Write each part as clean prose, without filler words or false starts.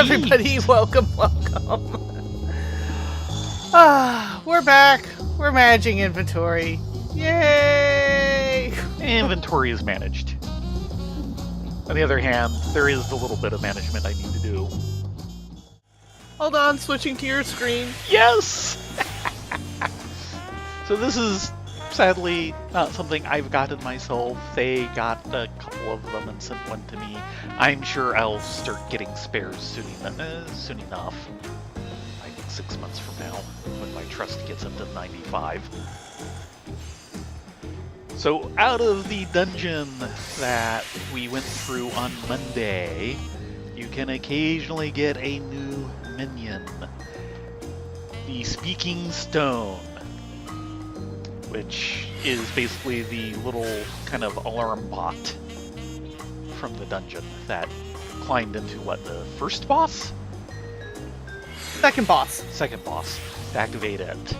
everybody, welcome. We're back. We're managing inventory. Yay! Inventory is managed. On the other hand, there is a little bit of management I need to do. Hold on, switching to your screen. Yes! So this is sadly not something I've gotten myself. They got a couple of them and sent one to me. I'm sure I'll start getting spares soon enough. I think 6 months from now, when my trust gets up to 95. So out of the dungeon that we went through on Monday, you can occasionally get a new minion. The Speaking Stone, which is basically the little kind of alarm bot from the dungeon that climbed into, what, the first boss? Second boss. Second boss. To activate it.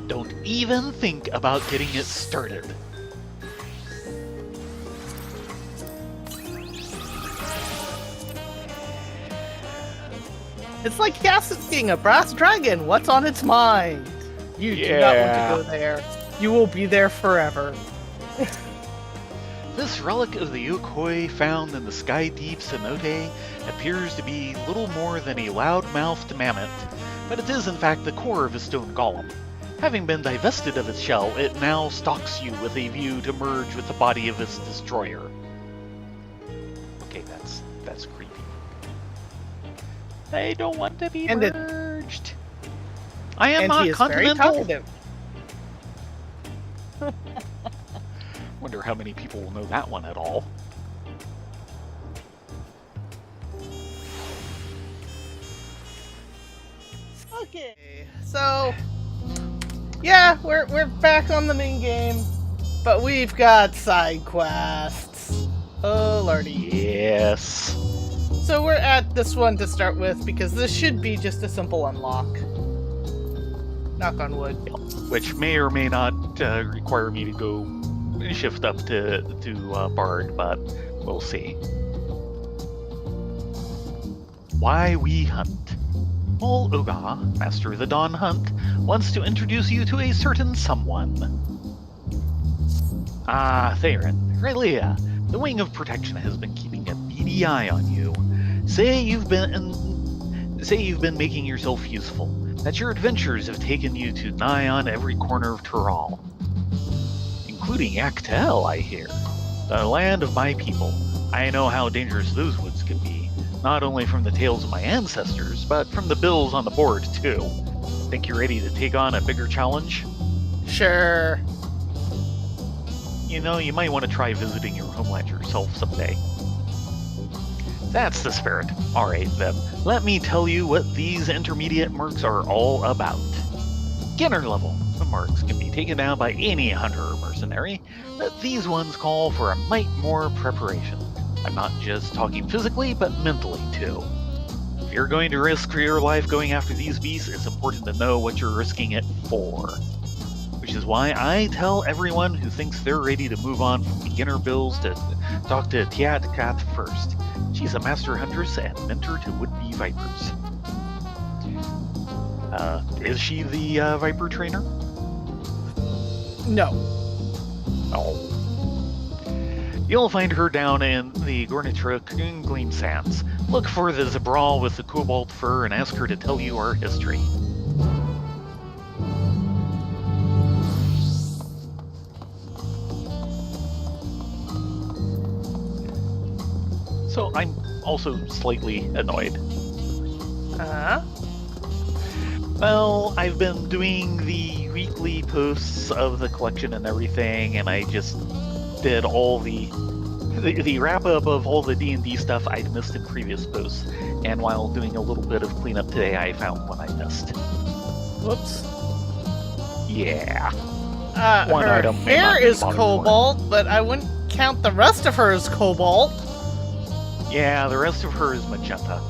Don't even think about getting it started. It's like asking a brass dragon what's on its mind. You do not want to go there. You will be there forever. This relic of the Yokoi found in the sky deep cenote appears to be little more than a loud-mouthed mammoth, but it is in fact the core of a stone golem. Having been divested of its shell, it now stalks you with a view to merge with the body of its destroyer. Okay, that's creepy. I don't want to be merged. I am not continental. Very Wonder how many people will know that one at all. Okay, so yeah, we're back on the main game, but we've got side quests. Oh lordy. Yes. So we're at this one to start with because this should be just a simple unlock. Knock on wood. Which may or may not require me to go shift up to Bard, but we'll see. Why we hunt. Paul Oga, Master of the Dawn Hunt, wants to introduce you to a certain someone. Ah, Theron, Relia, the Wing of Protection has been keeping a beady eye on you. Say you've been making yourself useful, that your adventures have taken you to nigh on every corner of Tulyollal. Including Yaktel, I hear. The land of my people. I know how dangerous those woods can be, not only from the tales of my ancestors, but from the bills on the board, too. Think you're ready to take on a bigger challenge? Sure. You know, you might want to try visiting your homeland yourself someday. That's the spirit. Alright then, let me tell you what these intermediate mercs are all about. Beginner level. The mercs can be taken down by any hunter or mercenary, but these ones call for a mite more preparation. I'm not just talking physically, but mentally too. If you're going to risk your life going after these beasts, it's important to know what you're risking it for. Which is why I tell everyone who thinks they're ready to move on from beginner builds to talk to Tiat Kat first. She's a master huntress and mentor to would-be vipers. Is she the viper trainer? No. Oh. You'll find her down in the Gornitra Gleam Sands. Look for the Zabral with the cobalt fur and ask her to tell you our history. So I'm also slightly annoyed. Uh-huh. Well, I've been doing the weekly posts of the collection and everything, and I just did all the wrap-up of all the D&D stuff I'd missed in previous posts, and while doing a little bit of cleanup today, I found one I missed. Whoops. Yeah. One her item hair is cobalt, but I wouldn't count the rest of her as cobalt. Yeah, the rest of her is magenta.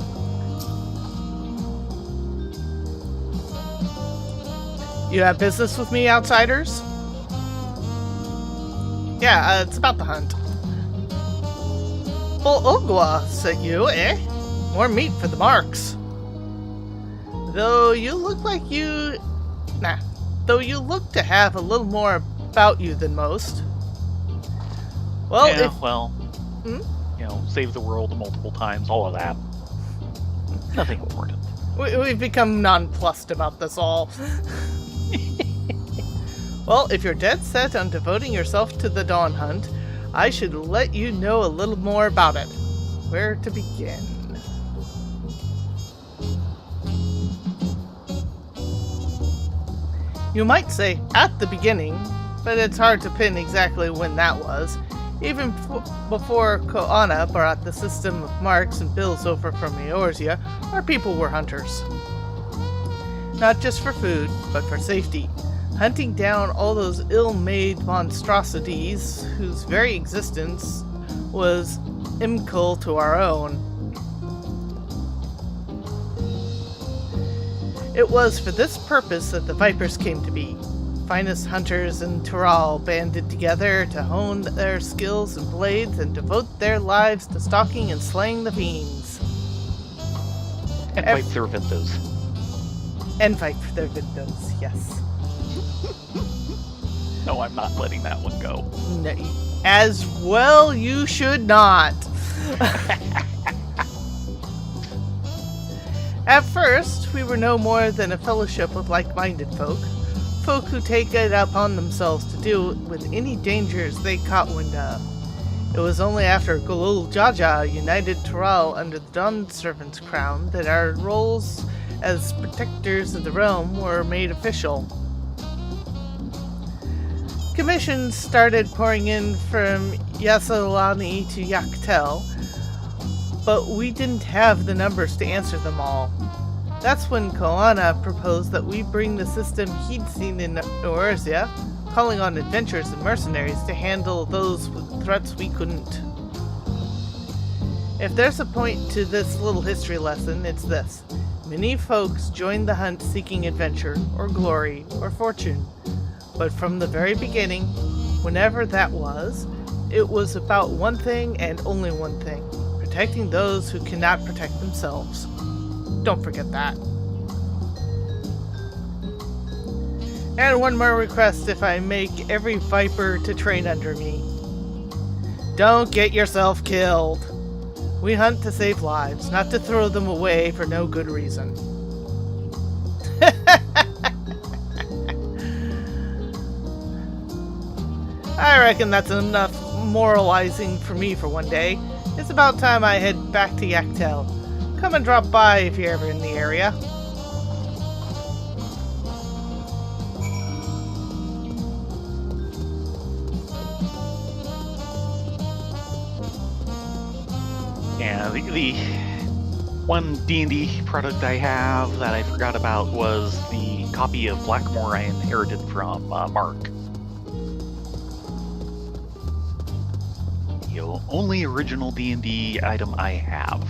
You have business with me, outsiders? Yeah, it's about the hunt. Well, Ogwa sent you, eh? More meat for the marks. Though you look to have a little more about you than most. Well, save the world multiple times, all of that. Nothing important. We've become nonplussed about this all. Well, if you're dead set on devoting yourself to the Dawn Hunt, I should let you know a little more about it. Where to begin? You might say at the beginning, but it's hard to pin exactly when that was. Even before Koana brought the system of marks and bills over from Eorzea, our people were hunters. Not just for food, but for safety. Hunting down all those ill-made monstrosities whose very existence was inimical to our own. It was for this purpose that the Vipers came to be. Finest hunters in Tulyollal banded together to hone their skills and blades and devote their lives to stalking and slaying the fiends. And fight for their vindos. And fight for their vindos, yes. No, I'm not letting that one go. No, as well you should not. At first, we were no more than a fellowship of like-minded folk who take it upon themselves to deal with any dangers they caught wind of. It was only after Tulyollal united Tulyollal under the Dawn Servant's crown that our roles as protectors of the realm were made official. Commissions started pouring in from Yasalani to Yaktel, but we didn't have the numbers to answer them all. That's when Koana proposed that we bring the system he'd seen in Eorzea, calling on adventurers and mercenaries to handle those with threats we couldn't. If there's a point to this little history lesson, it's this. Many folks joined the hunt seeking adventure, or glory, or fortune. But from the very beginning, whenever that was, it was about one thing and only one thing. Protecting those who cannot protect themselves. Don't forget that. And one more request if I make every Viper to train under me. Don't get yourself killed. We hunt to save lives, not to throw them away for no good reason. I reckon that's enough moralizing for me for one day. It's about time I head back to Yaktel. Come and drop by if you're ever in the area. Yeah, the one D&D product I have that I forgot about was the copy of Blackmore I inherited from Mark. The only original D&D item I have.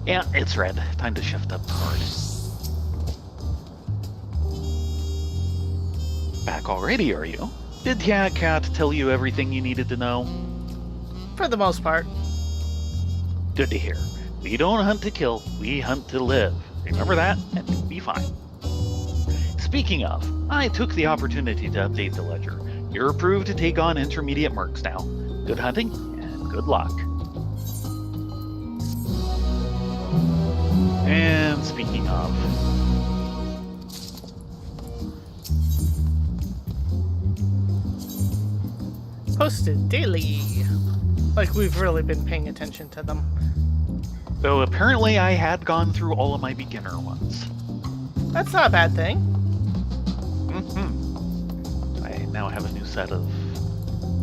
Yeah, it's red. Time to shift up the card. Back already, are you? Did Cat tell you everything you needed to know? For the most part. Good to hear. We don't hunt to kill, we hunt to live. Remember that, and you'll be fine. Speaking of, I took the opportunity to update the ledger. You're approved to take on intermediate mercs now. Good hunting, and good luck. And speaking of... Posted daily. Like we've really been paying attention to them. Though apparently I had gone through all of my beginner ones. That's not a bad thing. I now have a new set of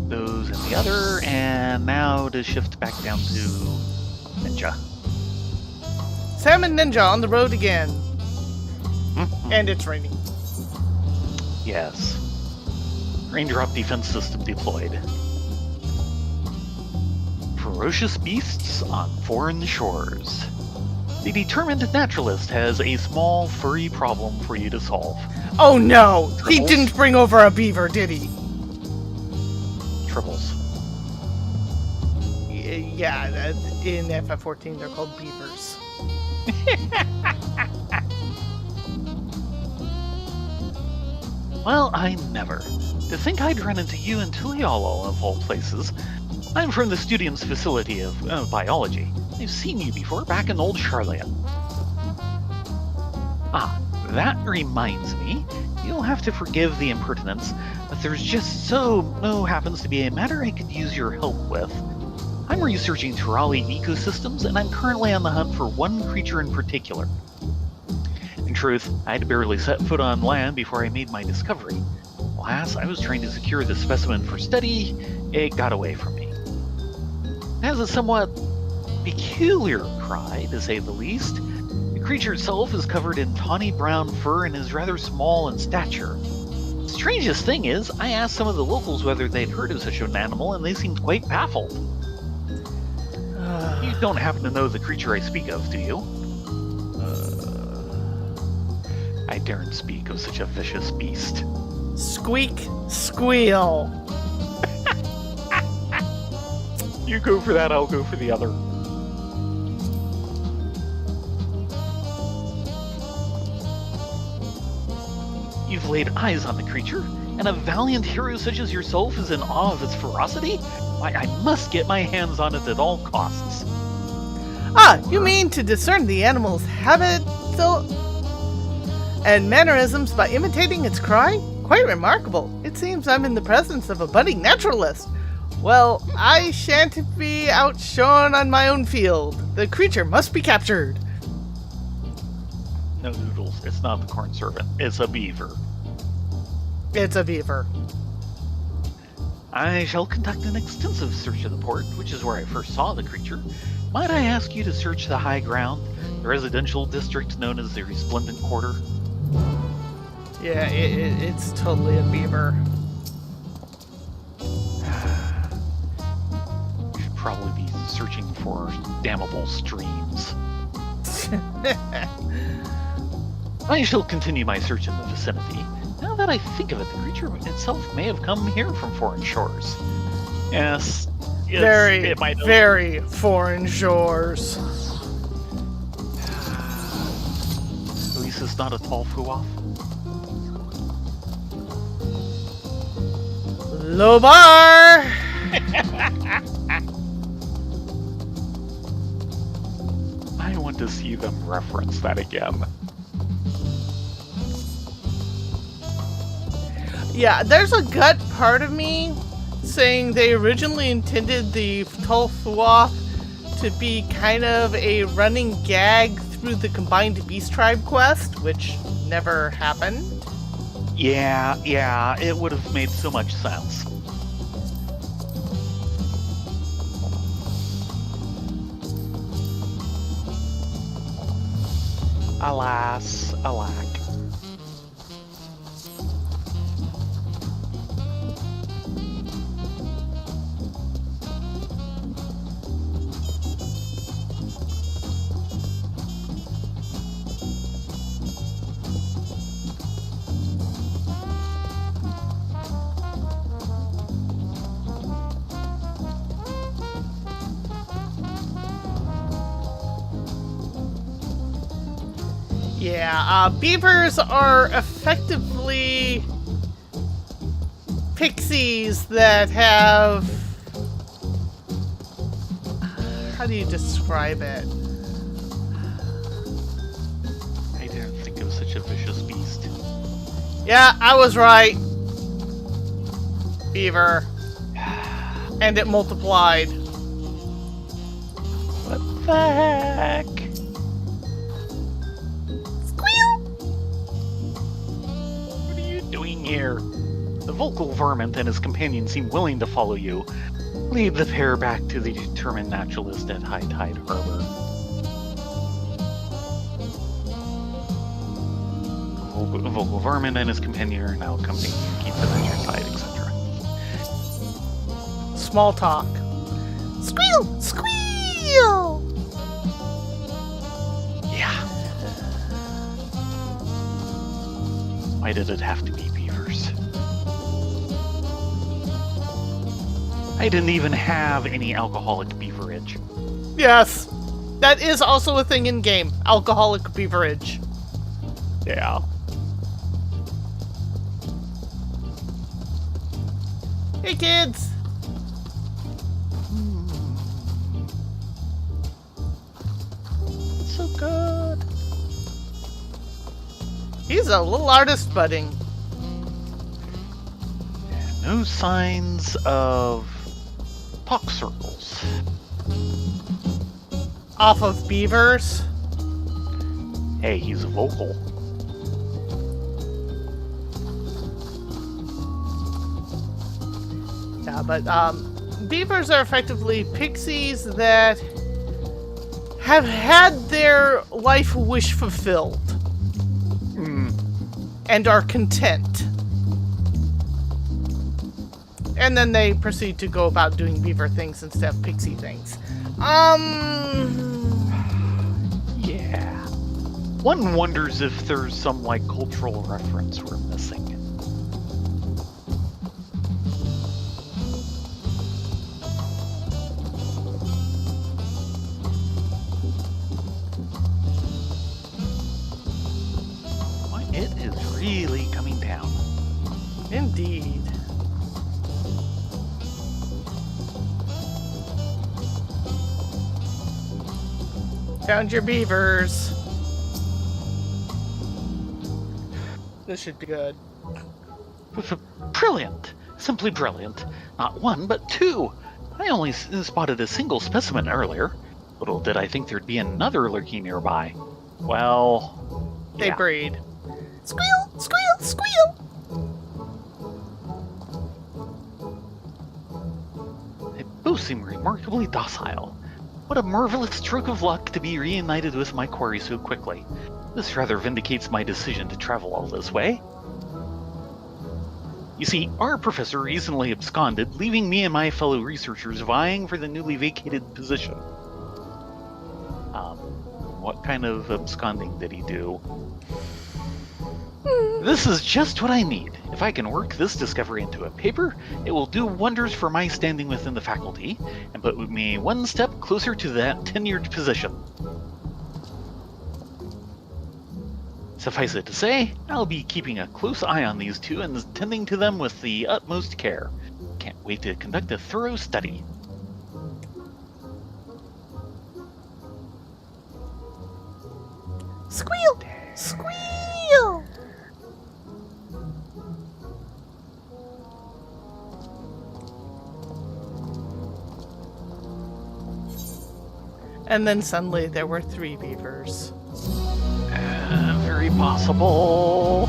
those in the other, and now to shift back down to Ninja. Salmon Ninja on the road again. And it's raining. Yes. Raindrop defense system deployed. Ferocious beasts on foreign shores. The determined naturalist has a small, furry problem for you to solve. Oh no! He Tribbles? didn't bring over a beaver, did he? tribbles. Yeah, in FF14 they're called beavers. Well, I never. To think I'd run into you in Tulyollal of all places. I'm from the Studium's facility of biology. I've seen you before back in old Charlotte. Ah, that reminds me. You'll have to forgive the impertinence, but there's just happens to be a matter I could use your help with. I'm researching Tulyollal ecosystems, and I'm currently on the hunt for one creature in particular. In truth, I'd barely set foot on land before I made my discovery. Alas, I was trying to secure the specimen for study. It got away from me. It has a somewhat peculiar cry, to say the least. The creature itself is covered in tawny brown fur and is rather small in stature. Strangest thing is, I asked some of the locals whether they'd heard of such an animal, and they seemed quite baffled. You don't happen to know the creature I speak of, do you? I daren't speak of such a vicious beast. Squeak, squeal. You go for that, I'll go for the other. You've laid eyes on the creature, and a valiant hero such as yourself is in awe of its ferocity? Why, I must get my hands on it at all costs. Ah, you mean to discern the animal's habits and mannerisms by imitating its cry? Quite remarkable. It seems I'm in the presence of a budding naturalist. Well, I shan't be outshone on my own field. The creature must be captured. No, Noodles, it's not the corn servant. It's a beaver. It's a beaver. I shall conduct an extensive search of the port, which is where I first saw the creature. Might I ask you to search the high ground, the residential district known as the Resplendent Quarter? Yeah, it's totally a beaver. We should probably be searching for dammable streams. I shall continue my search in the vicinity. Now that I think of it, the creature itself may have come here from foreign shores. Yes, very foreign shores. At least it's not a tall foo-off. Low bar! I want to see them reference that again. Yeah, there's a gut part of me saying they originally intended the Tulyollal to be kind of a running gag through the combined Beast Tribe quest, which never happened. Yeah, it would have made so much sense. Alas, alack. Yeah, beavers are effectively pixies that have... How do you describe it? I didn't think of such a vicious beast. Yeah, I was right. Beaver. And it multiplied. What the heck? What are you doing here? The vocal varmint and his companion seem willing to follow you. Lead the pair back to the determined naturalist at High Tide Harbor. The vocal varmint and his companion are now accompanying you, keep them at your side, etc. Small talk. Squeal! Squeal! Yeah. Why did it have to be beavers? I didn't even have any alcoholic beverage. Yes, that is also a thing in game. Alcoholic beverage. Yeah. Hey, kids. So good. He's a little artist budding. No signs of talk circles. Off of beavers. Hey, he's vocal. Yeah, but beavers are effectively pixies that have had their life wish fulfilled and are content. And then they proceed to go about doing beaver things instead of pixie things. Yeah. One wonders if there's some, like, cultural reference we're missing. Boy, it is really coming down. Indeed. Found your beavers. This should be good. Brilliant! Simply brilliant. Not one, but two! I only spotted a single specimen earlier. Little did I think there'd be another lurking nearby. Well, They yeah. breed. Squeal, squeal, squeal! They both seem remarkably docile. What a marvelous stroke of luck to be reunited with my quarry so quickly. This rather vindicates my decision to travel all this way. You see, our professor recently absconded, leaving me and my fellow researchers vying for the newly vacated position. What kind of absconding did he do? This is just what I need. If I can work this discovery into a paper, it will do wonders for my standing within the faculty, and put me one step closer to that tenured position. Suffice it to say, I'll be keeping a close eye on these two and tending to them with the utmost care. Can't wait to conduct a thorough study. Squeal, squeal! And then suddenly there were 3 beavers. Very possible.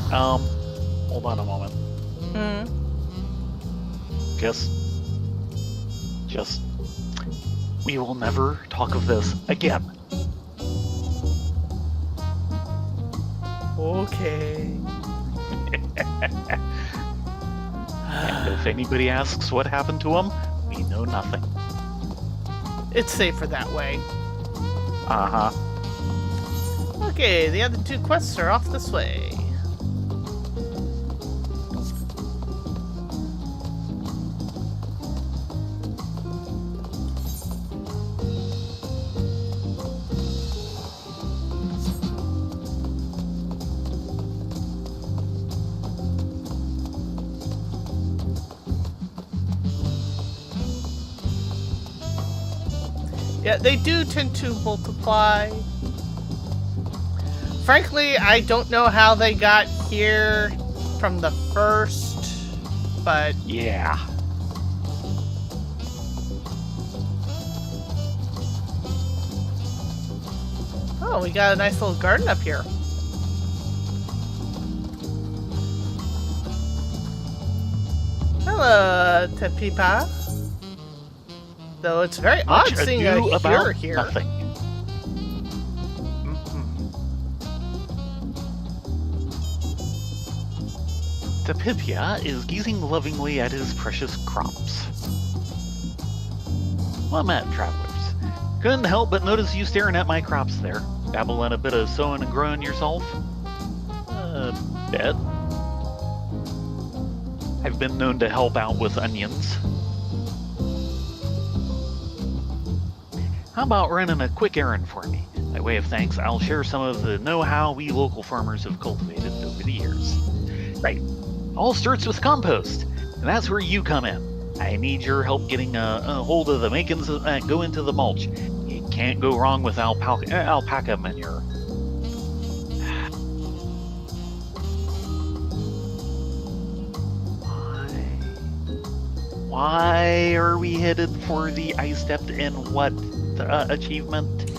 Hold on a moment. Just, we will never talk of this again. Okay. And if anybody asks what happened to him, we know nothing. It's safer that way. Uh-huh. Okay, the other 2 quests are off this way. Yeah, they do tend to multiply. Frankly, I don't know how they got here from the first, but Yeah. oh, we got a nice little garden up here. Hello, Tepipa. Though it's very Much odd seeing ado a about here. nothing. Tapithia is gazing lovingly at his precious crops. Well met, travelers. Couldn't help but notice you staring at my crops there. Dabble in a bit of sowing and growing yourself? bit. I've been known to help out with onions. How about running a quick errand for me? By way of thanks, I'll share some of the know-how we local farmers have cultivated over the years. Right. All starts with compost, and that's where you come in. I need your help getting a hold of the makings that go into the mulch. You can't go wrong with alpaca manure. Why are we headed for the I stepped in what achievement?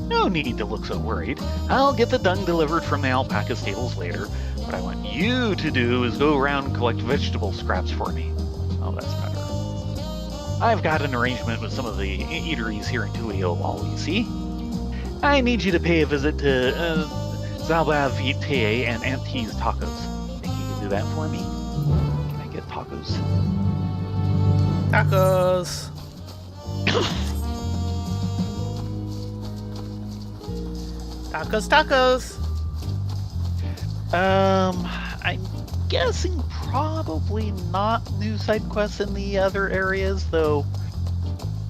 No need to look so worried. I'll get the dung delivered from the alpaca stables later. What I want you to do is go around and collect vegetable scraps for me. Oh, that's better. I've got an arrangement with some of the eateries here in Tulyollal, you see. I need you to pay a visit to Zalba Vitae and Auntie's Tacos. Think you can do that for me? Can I get tacos? Tacos. Tacos. I'm guessing probably not new side quests in the other areas, though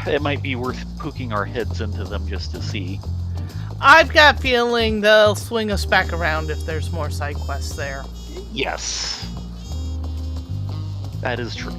it might be worth poking our heads into them just to see. I've got a feeling they'll swing us back around if there's more side quests there. Yes. That is true.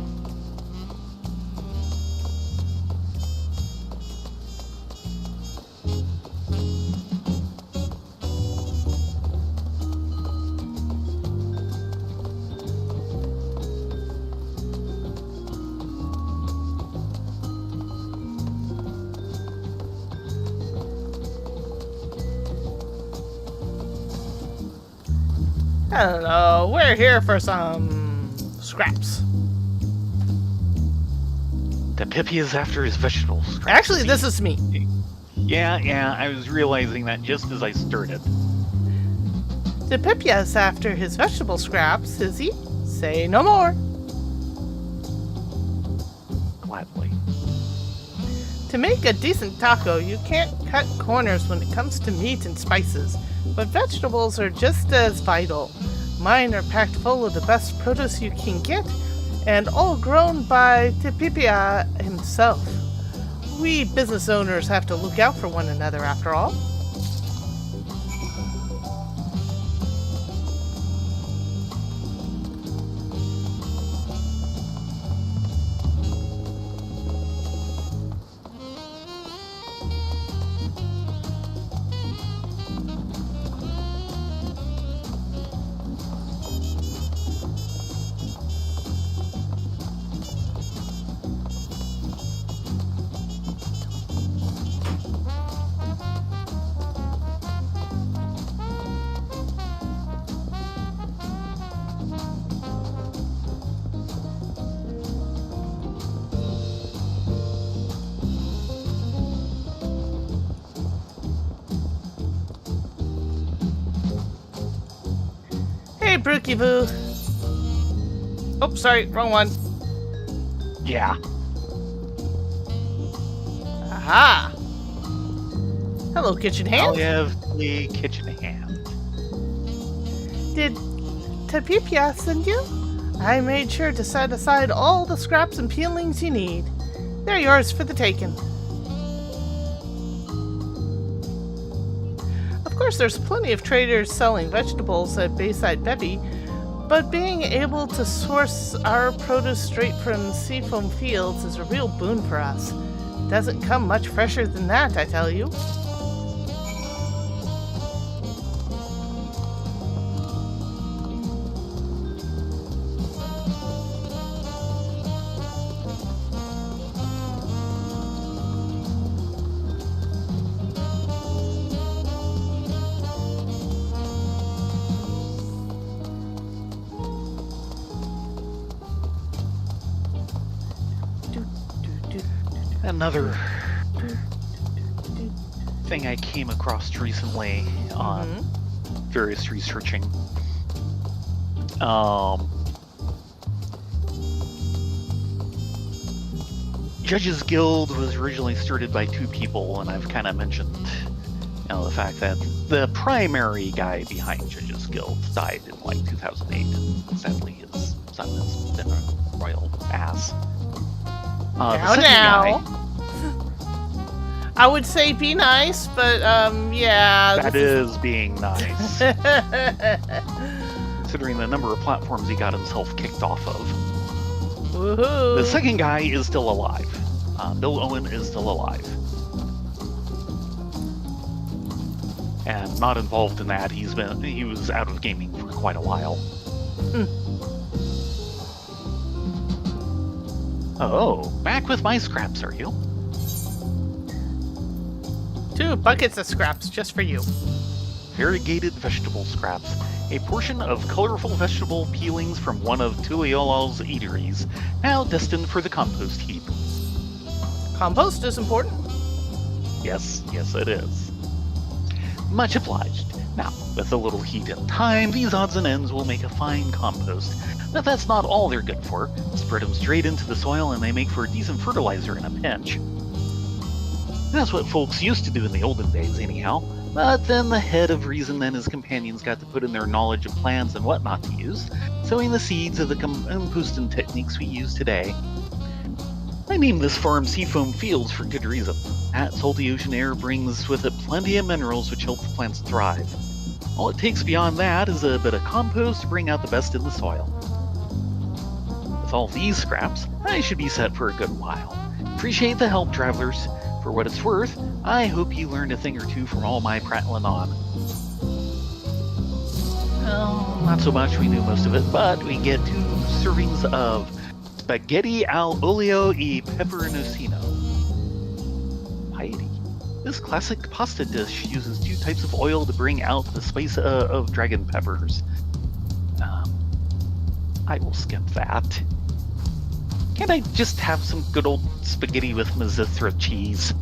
I don't know. We're here for some scraps. The Pippi is after his vegetable scraps. Actually, this is me. Yeah, I was realizing that just as I started. The Pipya's after his vegetable scraps, is he? Say no more. Gladly. To make a decent taco, you can't cut corners when it comes to meat and spices, but vegetables are just as vital. Mine are packed full of the best produce you can get, and all grown by Tipipia himself. We business owners have to look out for one another after all. Hey, Brookie Boo. Oh, sorry, wrong one. Yeah. Aha! Hello, kitchen I'll hand. have the kitchen hand. Did Tapipia send you? I made sure to set aside all the scraps and peelings you need. They're yours for the taking. Of course, there's plenty of traders selling vegetables at Bayside Bevy, but being able to source our produce straight from seafoam fields is a real boon for us. Doesn't come much fresher than that, I tell you. Another thing I came across recently on various researching. Judges Guild was originally started by two people, and I've kind of mentioned Now, the fact that the primary guy behind Judges Guild died in like 2008. Sadly, his son has been a royal ass. The second guy, I would say be nice, but yeah. that is being nice. Considering the number of platforms he got himself kicked off of. Woohoo. The second guy is still alive. Bill Owen is still alive. And not involved in that. He was out of gaming for quite a while. Oh, back with my scraps, are you? 2 buckets of scraps just for you. Variegated vegetable scraps. A portion of colorful vegetable peelings from one of Tulyollal's eateries, now destined for the compost heap. Compost is important. Yes, it is. Much obliged. Now, with a little heat and time, these odds and ends will make a fine compost. But that's not all they're good for. Spread them straight into the soil and they make for a decent fertilizer in a pinch. That's what folks used to do in the olden days, anyhow. But then the head of reason and his companions got to put in their knowledge of plants and what not to use, sowing the seeds of the composting techniques we use today. I named this farm Seafoam Fields for good reason. That salty ocean air brings with it plenty of minerals which help the plants thrive. All it takes beyond that is a bit of compost to bring out the best in the soil. With all these scraps, I should be set for a good while. Appreciate the help, travelers. For what it's worth, I hope you learned a thing or two from all my prattling on. Well, not so much, we knew most of it, but we get 2 servings of spaghetti al olio e peperoncino. Piety. This classic pasta dish uses 2 types of oil to bring out the spice of dragon peppers. I will skip that. Can't I just have some good old spaghetti with Mazithra cheese?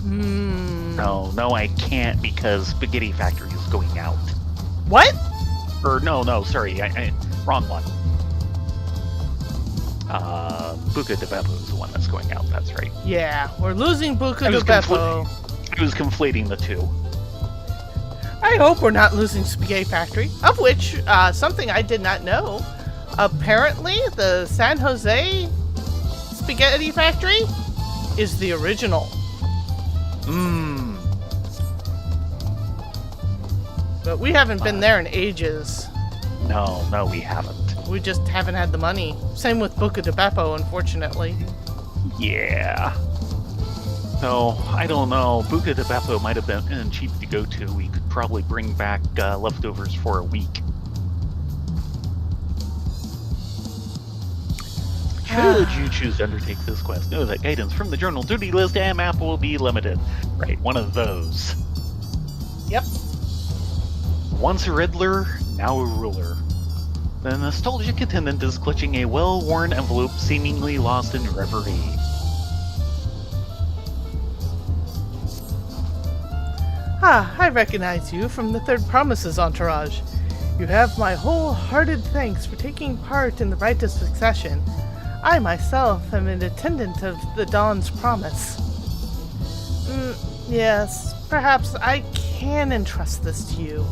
No, I can't because Spaghetti Factory is going out. What? Or no, sorry, I wrong one. Buca de Beppo is the one that's going out, that's right. Yeah, we're losing Buca de Beppo. I was conflating the 2. I hope we're not losing Spaghetti Factory, of which, something I did not know. Apparently, the San Jose Spaghetti Factory is the original. But we haven't been there in ages. No, we haven't. We just haven't had the money. Same with Buca de Beppo, unfortunately. Yeah. No, I don't know. Buca de Beppo might have been cheap to go to. We could probably bring back leftovers for a week. Should you choose to undertake this quest, know that guidance from the journal duty list and map will be limited. Right, one of those. Yep. Once a Riddler, now a ruler. The nostalgic attendant is clutching a well-worn envelope seemingly lost in reverie. I recognize you from the Third Promises entourage. You have my wholehearted thanks for taking part in the rite of succession. I myself am an attendant of the Dawn's Promise. Yes, perhaps I can entrust this to you.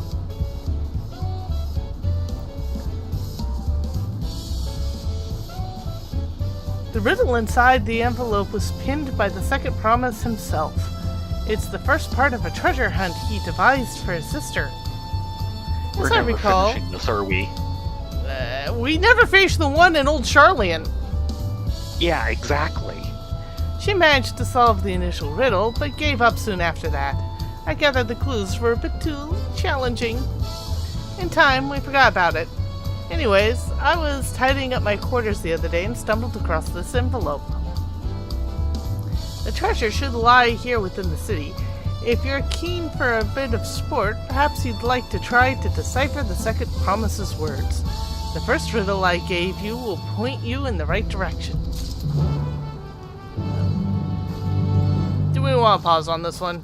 The riddle inside the envelope was pinned by the Second Promise himself. It's the first part of a treasure hunt he devised for his sister. We're As I never recall, finishing this, are we? we never finished the one in Old Charlian. Yeah, exactly. She managed to solve the initial riddle, but gave up soon after that. I gathered the clues were a bit too challenging. In time, we forgot about it. Anyways, I was tidying up my quarters the other day and stumbled across this envelope. The treasure should lie here within the city. If you're keen for a bit of sport, perhaps you'd like to try to decipher the Second Promise's words. The first riddle I gave you will point you in the right direction. Do we want to pause on this one?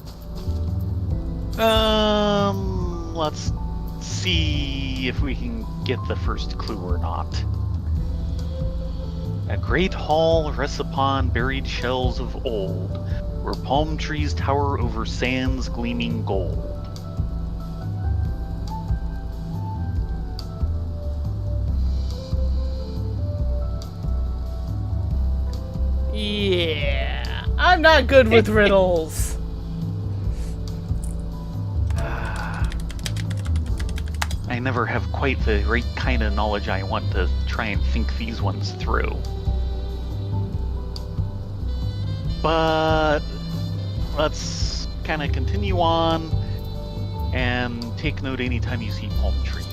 Let's see if we can get the first clue or not. A great hall rests upon buried shells of old. where palm trees tower over sands gleaming gold. Yeah, I'm not good with riddles. I never have quite the right kind of knowledge I want to try and think these ones through. But let's kind of continue on and take note anytime you see palm trees.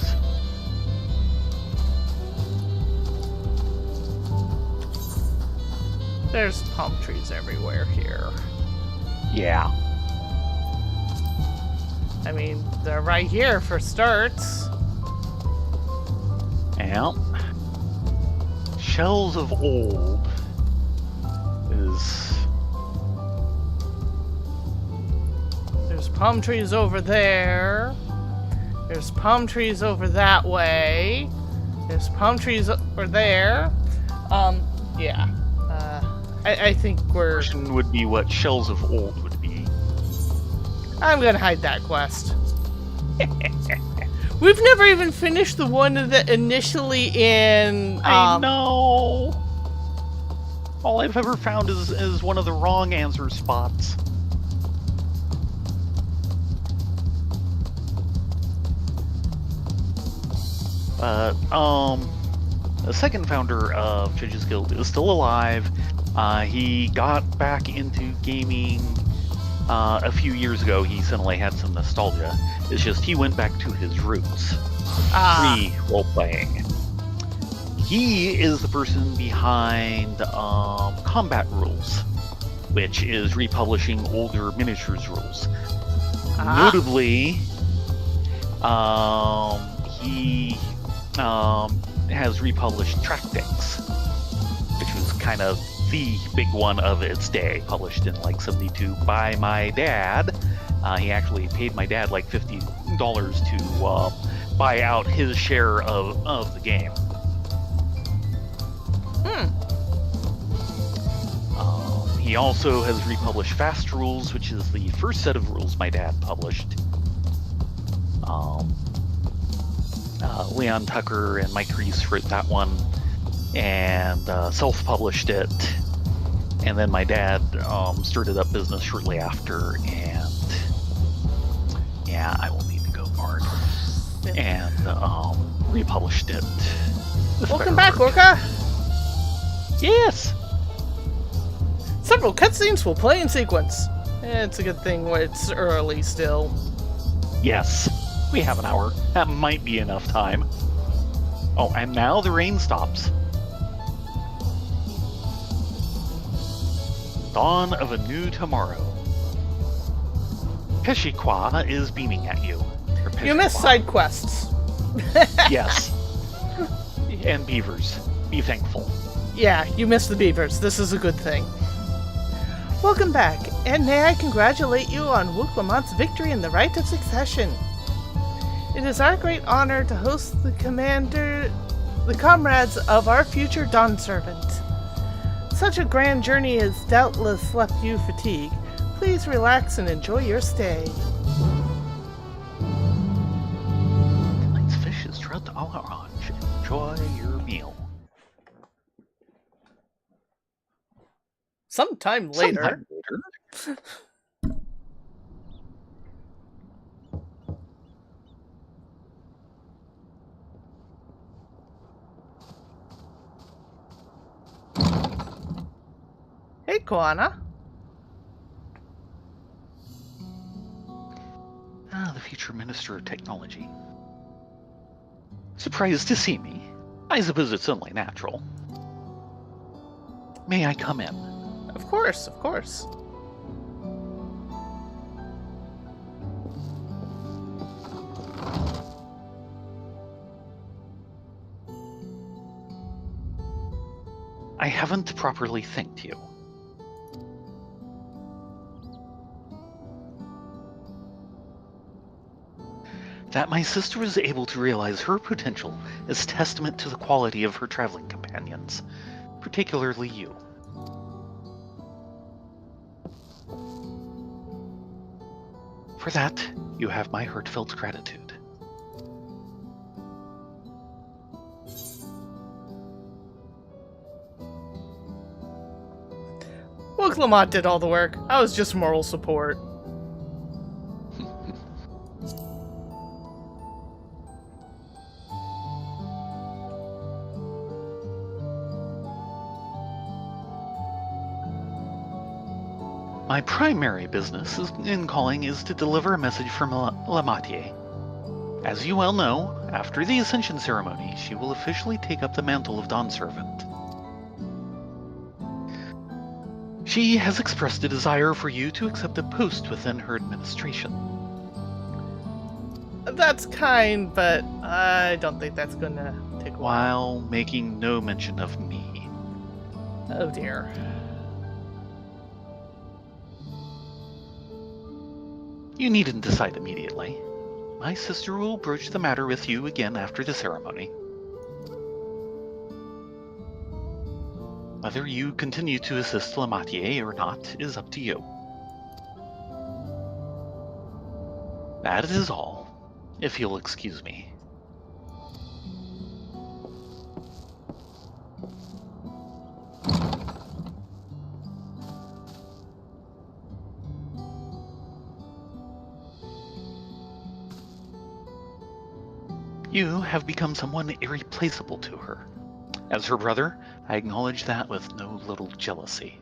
There's palm trees everywhere here. Yeah. I mean, they're right here for starts. Yeah. Shells of old is... There's palm trees over there. There's palm trees over that way. There's palm trees over there. Yeah. I think we're... Question would be what shells of old would be. I'm gonna hide that quest. We've never even finished the one that initially in... I know! All I've ever found is one of the wrong answer spots. The second founder of Judges Guild is still alive. He got back into gaming a few years ago. He suddenly had some nostalgia. It's just he went back to his roots. Pre-role-playing. He is the person behind Combat Rules, which is republishing older miniatures rules. Notably, he has republished Tactics, which was kind of the big one of its day, published in like 72 by my dad. He actually paid my dad like $50 to buy out his share of the game. He also has republished Fast Rules, which is the first set of rules my dad published. Leon Tucker and Mike Reese wrote that one and self-published it. And then my dad started up business shortly after, and yeah, I will need to go hard. And republished it. Welcome back, Orca! Yes! Several cutscenes will play in sequence. It's a good thing when it's early still. Yes. We have an hour. That might be enough time. Oh, and now the rain stops. Dawn of a new tomorrow. Peshiqua is beaming at you. You missed side quests. Yes. And beavers. Be thankful. Yeah, you missed the beavers. This is a good thing. Welcome back, and may I congratulate you on Wook-Lamont's victory in the Right of Succession. It is our great honor to host the comrades of our future Dawn Servant. Such a grand journey has doubtless left you fatigued. Please relax and enjoy your stay. Tonight's fish is trout à l'orange. Enjoy your meal. Sometime later. Hey, Koana. The future Minister of Technology. Surprised to see me. I suppose it's only natural. May I come in? Of course, of course. I haven't properly thanked you. That my sister was able to realize her potential is testament to the quality of her traveling companions, particularly you. For that, you have my heartfelt gratitude. Well, Clement did all the work. I was just moral support. My primary business in calling is to deliver a message from Lamatier. As you well know, after the Ascension ceremony, she will officially take up the mantle of Dawn Servant. She has expressed a desire for you to accept a post within her administration. That's kind, but I don't think that's gonna take a while. While making no mention of me. Oh dear. You needn't decide immediately. My sister will broach the matter with you again after the ceremony. Whether you continue to assist Lamatier or not is up to you. That is all, if you'll excuse me. You have become someone irreplaceable to her. As her brother, I acknowledge that with no little jealousy.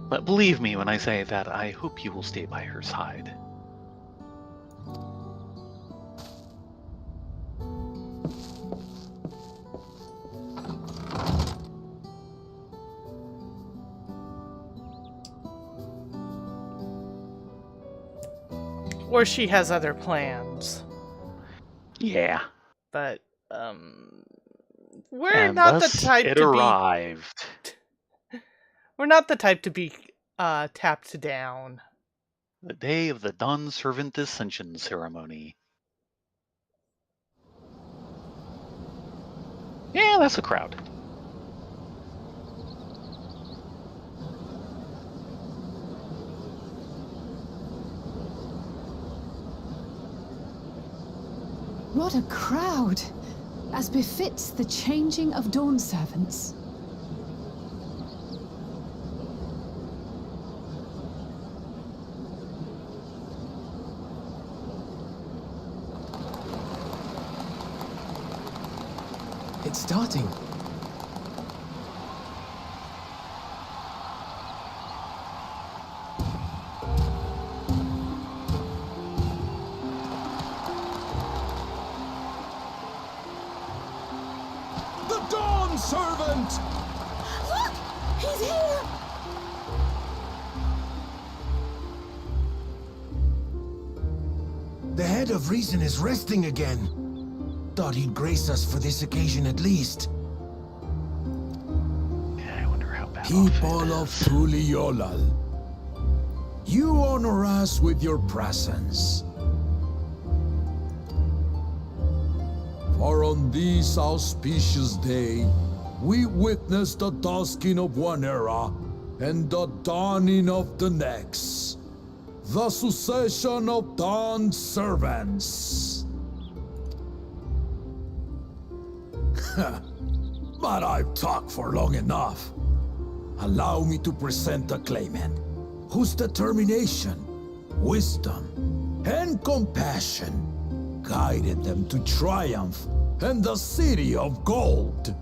But believe me when I say that I hope you will stay by her side. Or she has other plans. Yeah. But, we're And not thus the type it to arrived. be... We're not the type to be, tapped down. The day of the Dawn Servant Ascension ceremony. Yeah, that's a crowd. What a crowd, as befits the changing of Dawn Servants. It's starting. The Dawn Servant! Look! He's here! The head of reason is resting again. Thought he'd grace us for this occasion at least. Yeah, I wonder how bad People of Tulyollal, you honor us with your presence. For on this auspicious day, we witness the dusking of one era and the dawning of the next. The succession of Dawn Servants. But I've talked for long enough. Allow me to present a claimant whose determination, wisdom, and compassion guided them to triumph in the City of Gold.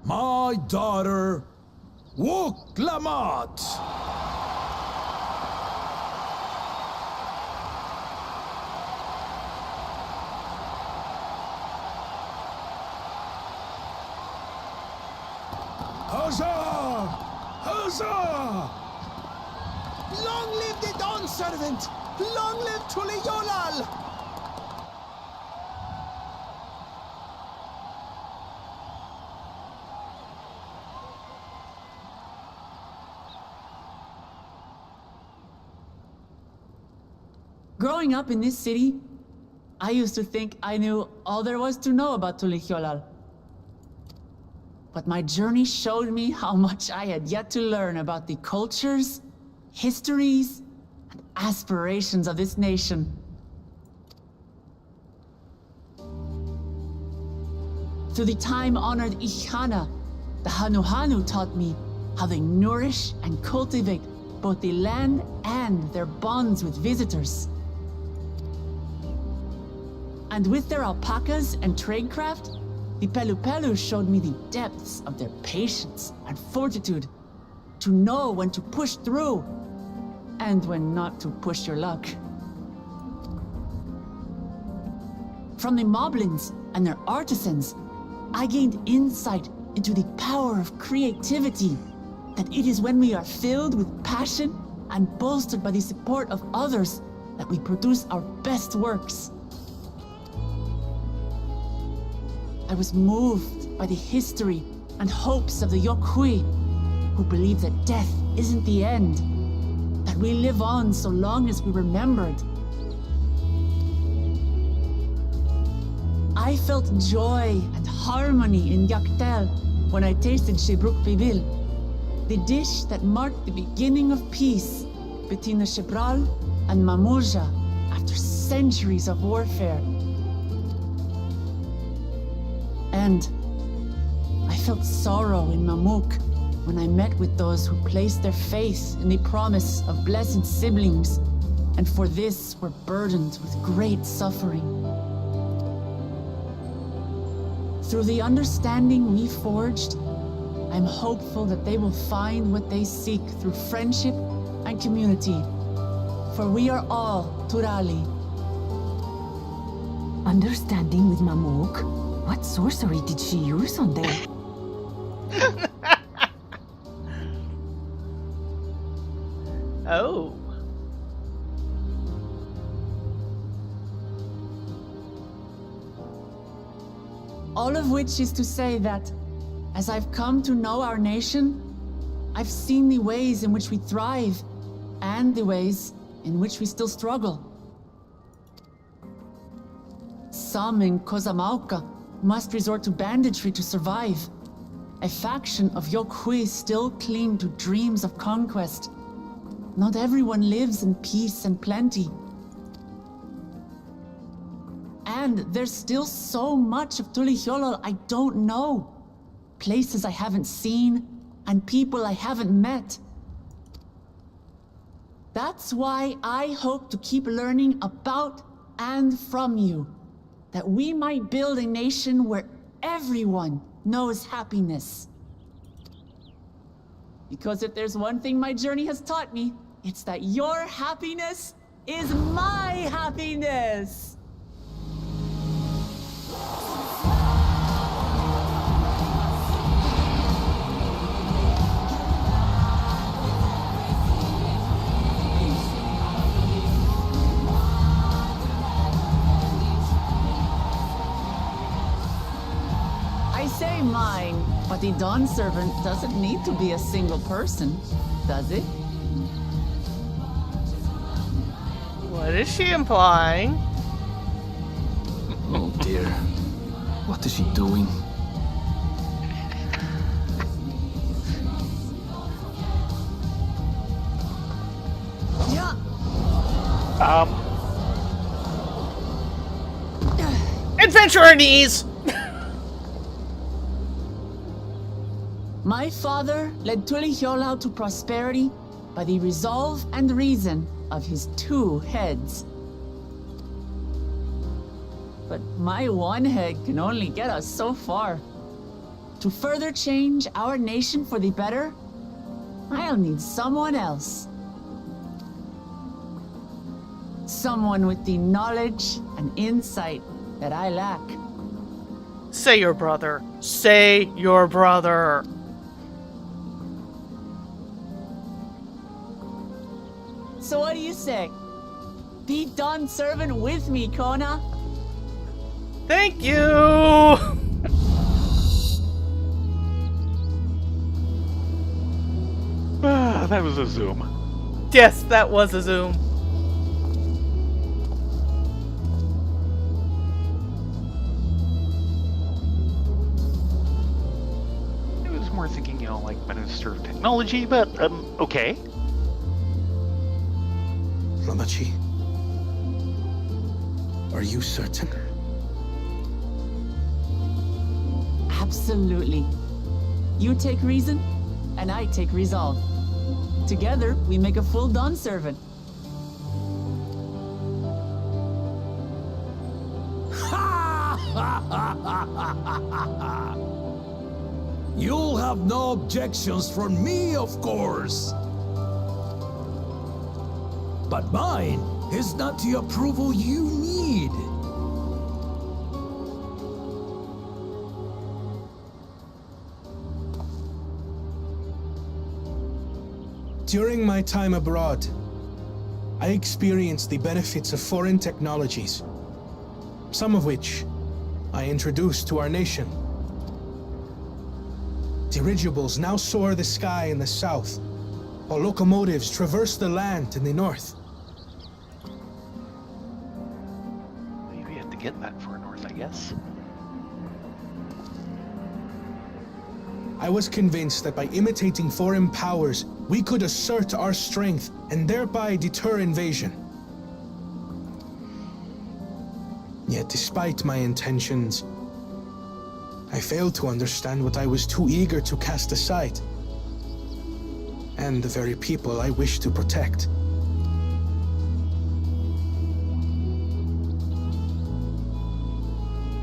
My daughter, Wook Lamont. Huzzah! Huzzah! Long live the Dawn Servant! Long live Tulyollal! Growing up in this city, I used to think I knew all there was to know about Tulyollal. But my journey showed me how much I had yet to learn about the cultures, histories, and aspirations of this nation. Through the time-honored Ihana, the Hanuhanu taught me how they nourish and cultivate both the land and their bonds with visitors. And with their alpacas and tradecraft, the Pelupelu showed me the depths of their patience and fortitude, to know when to push through and when not to push your luck. From the Moblins and their artisans, I gained insight into the power of creativity, that it is when we are filled with passion and bolstered by the support of others that we produce our best works. I was moved by the history and hopes of the Yokhui, who believe that death isn't the end, that we live on so long as we remembered. I felt joy and harmony in Yaktel when I tasted Shebruk Pibil, the dish that marked the beginning of peace between the Shebral and Mamurja after centuries of warfare. And I felt sorrow in Mamuk when I met with those who placed their faith in the promise of blessed siblings, and for this were burdened with great suffering. Through the understanding we forged, I'm hopeful that they will find what they seek through friendship and community, for we are all Turali. Understanding with Mamuk? What sorcery did she use on them? Oh. All of which is to say that, as I've come to know our nation, I've seen the ways in which we thrive, and the ways in which we still struggle. Some in Kozamauka must resort to banditry to survive. A faction of Yokhui still cling to dreams of conquest. Not everyone lives in peace and plenty. And there's still so much of Tulyollal I don't know. Places I haven't seen, and people I haven't met. That's why I hope to keep learning about and from you, that we might build a nation where everyone knows happiness. Because if there's one thing my journey has taught me, it's that your happiness is my happiness! I say mine, but the Dawn servant doesn't need to be a single person, does it? What is she implying? Oh dear. What is she doing? Yeah. Adventurers! My father led Tulyollal to prosperity by the resolve and reason of his 2 heads. But my one head can only get us so far. To further change our nation for the better, I'll need someone else. Someone with the knowledge and insight that I lack. Say your brother. Say your brother. So what do you say? Be Dawn servant with me, Kona. Thank you! That was a zoom. Yes, that was a zoom. were thinking, like Minister of Technology, but, okay. Ramachi, are you certain? Absolutely. You take reason, and I take resolve. Together, we make a full Dawn servant. You'll have no objections from me, of course. But mine is not the approval you need. During my time abroad, I experienced the benefits of foreign technologies, some of which I introduced to our nation. Dirigibles now soar the sky in the south, while locomotives traverse the land in the north. Maybe you have to get that far north, I guess. I was convinced that by imitating foreign powers, we could assert our strength and thereby deter invasion. Yet despite my intentions, I failed to understand what I was too eager to cast aside, and the very people I wish to protect.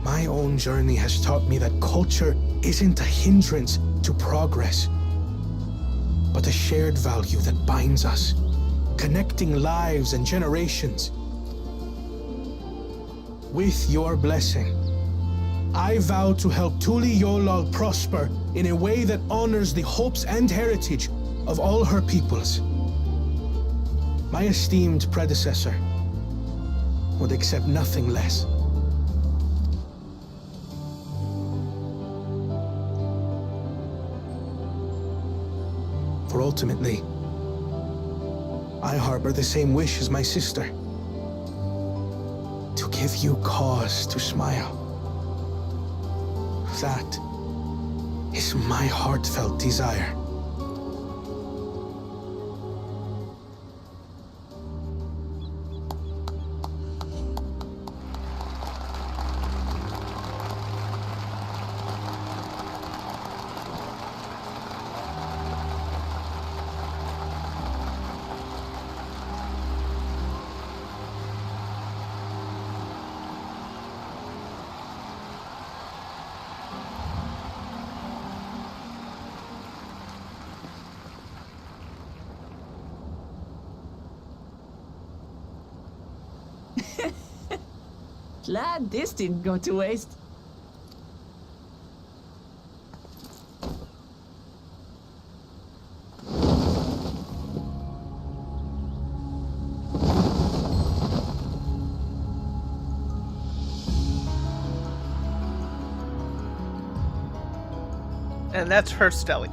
My own journey has taught me that culture isn't a hindrance to progress, but a shared value that binds us, connecting lives and generations. With your blessing, I vow to help Tulyollal prosper in a way that honors the hopes and heritage of all her peoples. My esteemed predecessor would accept nothing less. For ultimately, I harbor the same wish as my sister. To give you cause to smile. That is my heartfelt desire. Glad this didn't go to waste. And that's her Stelly.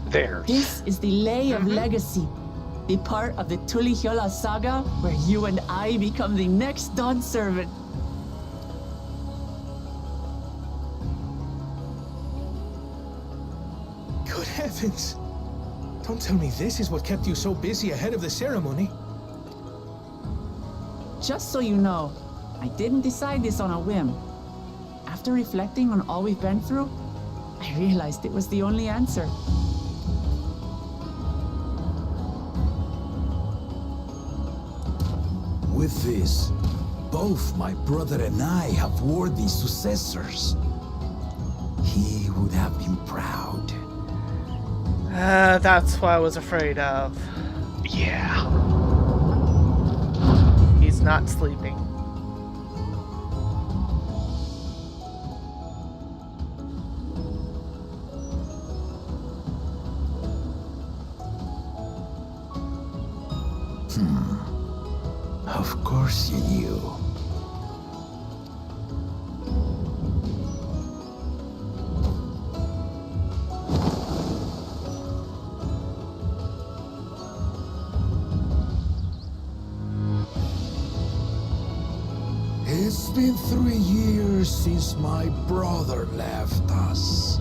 There. This is the Lay of Legacy, the part of the Tulyollal saga where you and I become the next Dawn servant. Good heavens! Don't tell me this is what kept you so busy ahead of the ceremony. Just so you know, I didn't decide this on a whim. After reflecting on all we've been through, I realized it was the only answer. With this, both my brother and I have worthy successors. He would have been proud. That's what I was afraid of. Yeah. He's not sleeping. Of course you knew. It's been 3 years since my brother left us.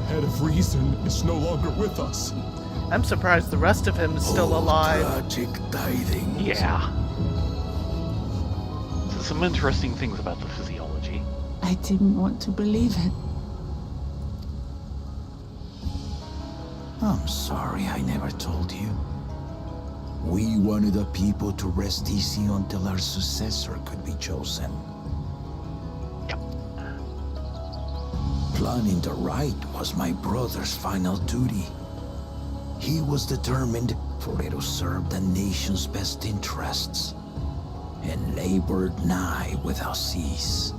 head of reason is no longer with us. I'm surprised the rest of him is still alive. Tragic tidings. Yeah. So some interesting things about the physiology. I didn't want to believe it. I'm sorry I never told you. We wanted the people to rest easy until our successor could be chosen. Yep. Planning the right was my brother's final duty. He was determined for it to serve the nation's best interests, and labored nigh without cease.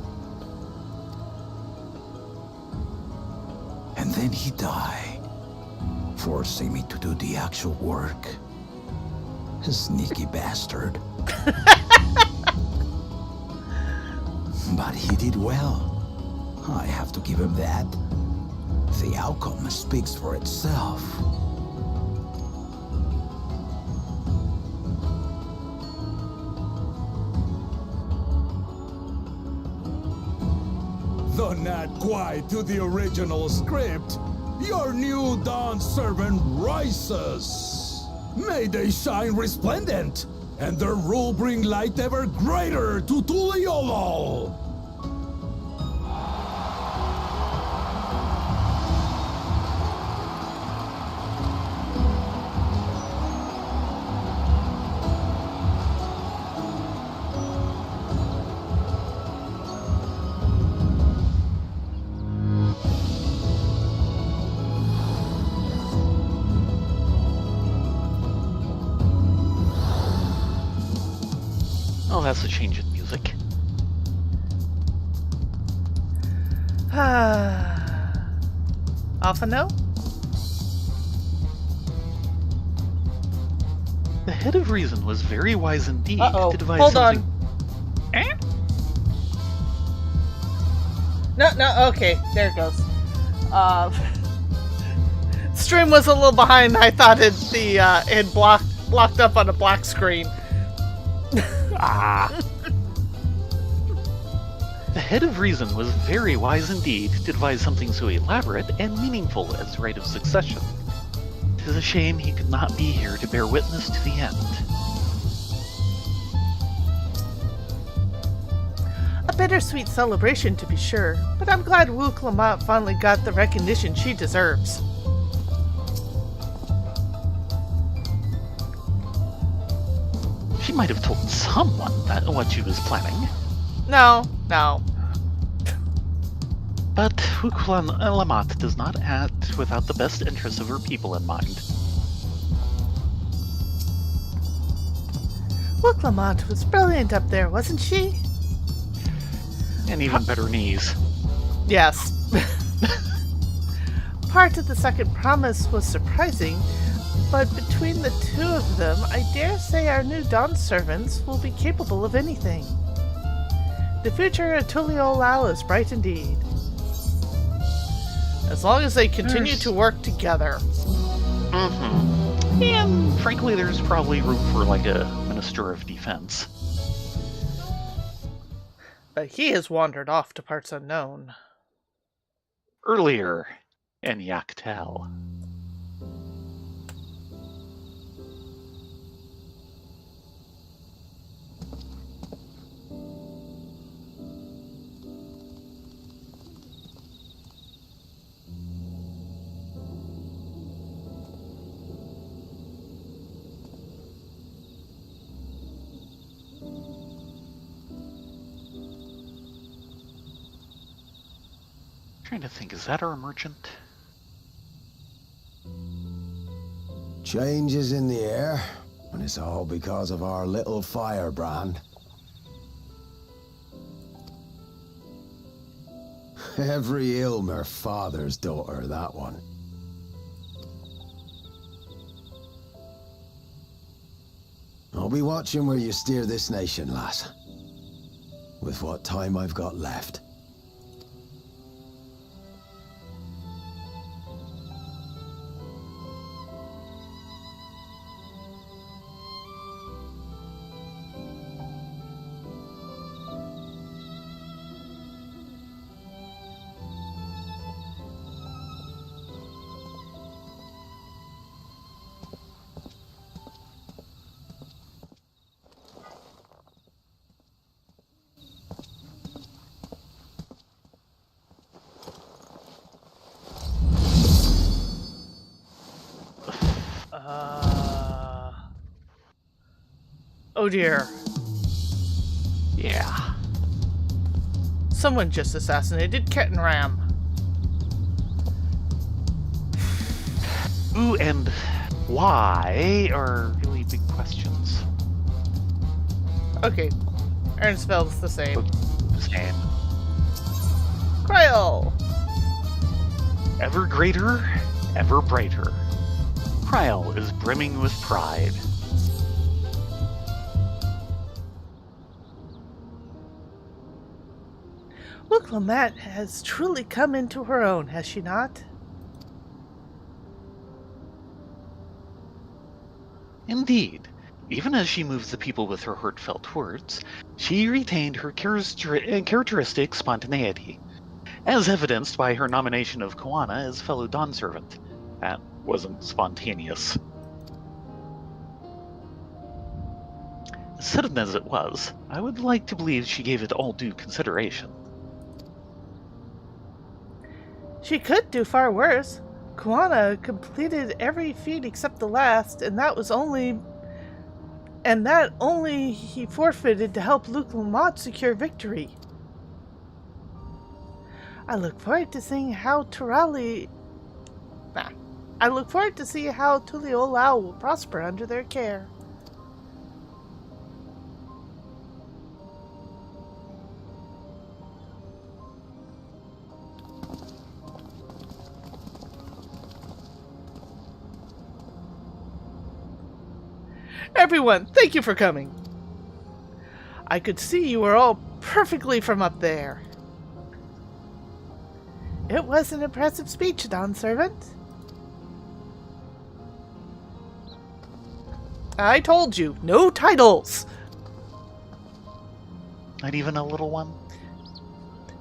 And then he died, forcing me to do the actual work. Sneaky bastard. But he did well. I have to give him that. The outcome speaks for itself. Though not quite to the original script, your new dawn servant rises. May they shine resplendent, and their rule bring light ever greater to Tulyollal. Oh, that's a change in music. Off a no? The head of reason was very wise indeed Uh-oh. to devise Hold something. No, okay, there it goes. Stream was a little behind. I thought it had blocked up on a black screen. The head of reason was very wise indeed to devise something so elaborate and meaningful as right of succession. 'Tis a shame he could not be here to bear witness to the end. A bittersweet celebration, to be sure, but I'm glad Wu Clement finally got the recognition she deserves. She might have told someone that what she was planning. No. But Lamont does not act without the best interests of her people in mind. Wu Clement was brilliant up there, wasn't she? And even better knees. Yes. Part of the second promise was surprising, but between the two of them, I dare say our new Dawn servants will be capable of anything. The future of Tulyollal is bright indeed. As long as they continue to work together. Mm-hmm. And frankly, there's probably room for like a Minister of Defense. But he has wandered off to parts unknown. Earlier in Yaktel. Trying to think, is that our merchant? Change is in the air, and it's all because of our little firebrand. Every Ilmer father's daughter, that one. I'll be watching where you steer this nation, lass. With what time I've got left. Oh dear. Yeah. Someone just assassinated Kettenram. Who and why are really big questions. Okay. Ernsfeld's the same. Same. Kryll! Ever greater, ever brighter. Kryll is brimming with pride. Look, Lamette has truly come into her own, has she not? Indeed. Even as she moves the people with her heartfelt words, she retained her characteristic spontaneity, as evidenced by her nomination of Koana as fellow Dawn servant. That wasn't spontaneous. As sudden as it was, I would like to believe she gave it all due consideration. She could do far worse. Koana completed every feat except the last, and that only he forfeited to help Luke Lamont secure victory. I look forward to seeing how Tulyollal will prosper under their care. Everyone, thank you for coming. I could see you were all perfectly from up there. It was an impressive speech, Dawn Servant. I told you, no titles. Not even a little one?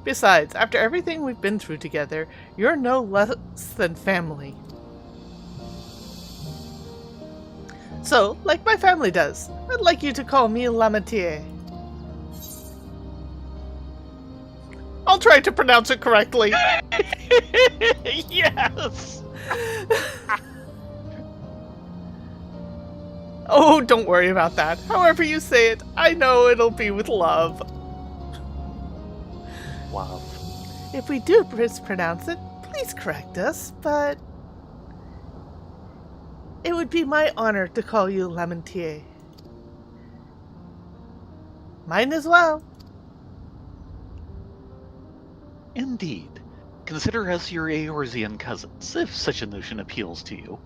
Besides, after everything we've been through together, you're no less than family. So, like my family does, I'd like you to call me Lamatier. I'll try to pronounce it correctly. Yes! Oh, don't worry about that. However you say it, I know it'll be with love. Wow. If we do mispronounce it, please correct us, but it would be my honor to call you Lamentier. Mine as well. Indeed. Consider us your Eorzean cousins, if such a notion appeals to you.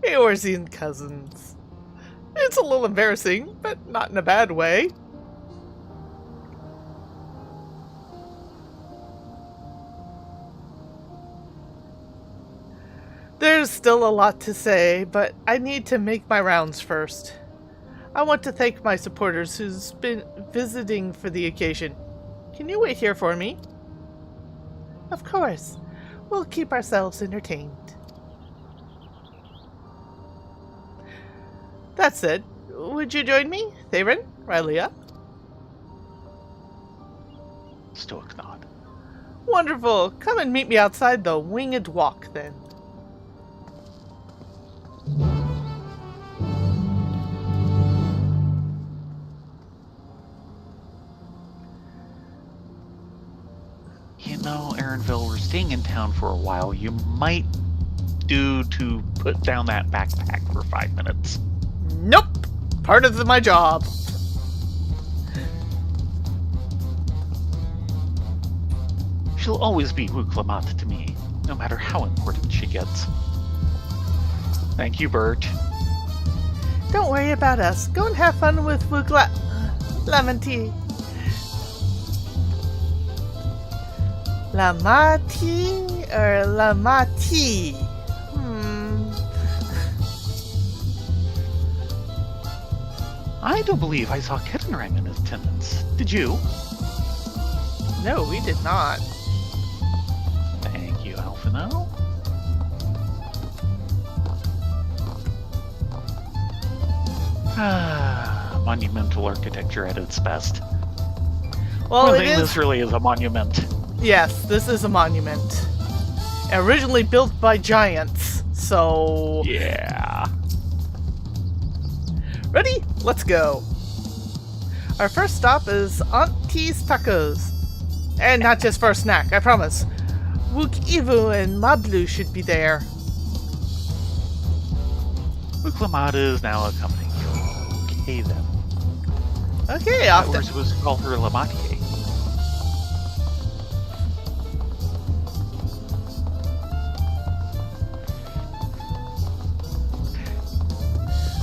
Eorzean cousins. It's a little embarrassing, but not in a bad way. There's still a lot to say, but I need to make my rounds first. I want to thank my supporters who's been visiting for the occasion. Can you wait here for me? Of course. We'll keep ourselves entertained. That said, would you join me, Theron, Rylea? Stoic nod. Wonderful. Come and meet me outside the Winged Walk, then. You know, Aaronville, we're staying in town for a while. You might do to put down that backpack for 5 minutes. Nope. Part of my job. She'll always be Luke Lamont to me, no matter how important she gets. Thank you, Bert. Don't worry about us. Go and have fun with Lamenti. Lamati or Lamati? I don't believe I saw Kettenram in attendance. Did you? No, we did not. Thank you, Alphino. Monumental architecture at its best. Well, I think this really is a monument. Yes, this is a monument. Originally built by giants, so... Yeah. Ready? Let's go. Our first stop is Auntie's Tacos. And not just for a snack, I promise. Wook Ivu and Mablu should be there. Uklamata is now accompanying you. Okay then. Okay, I off was to... supposed to call her Lamatie.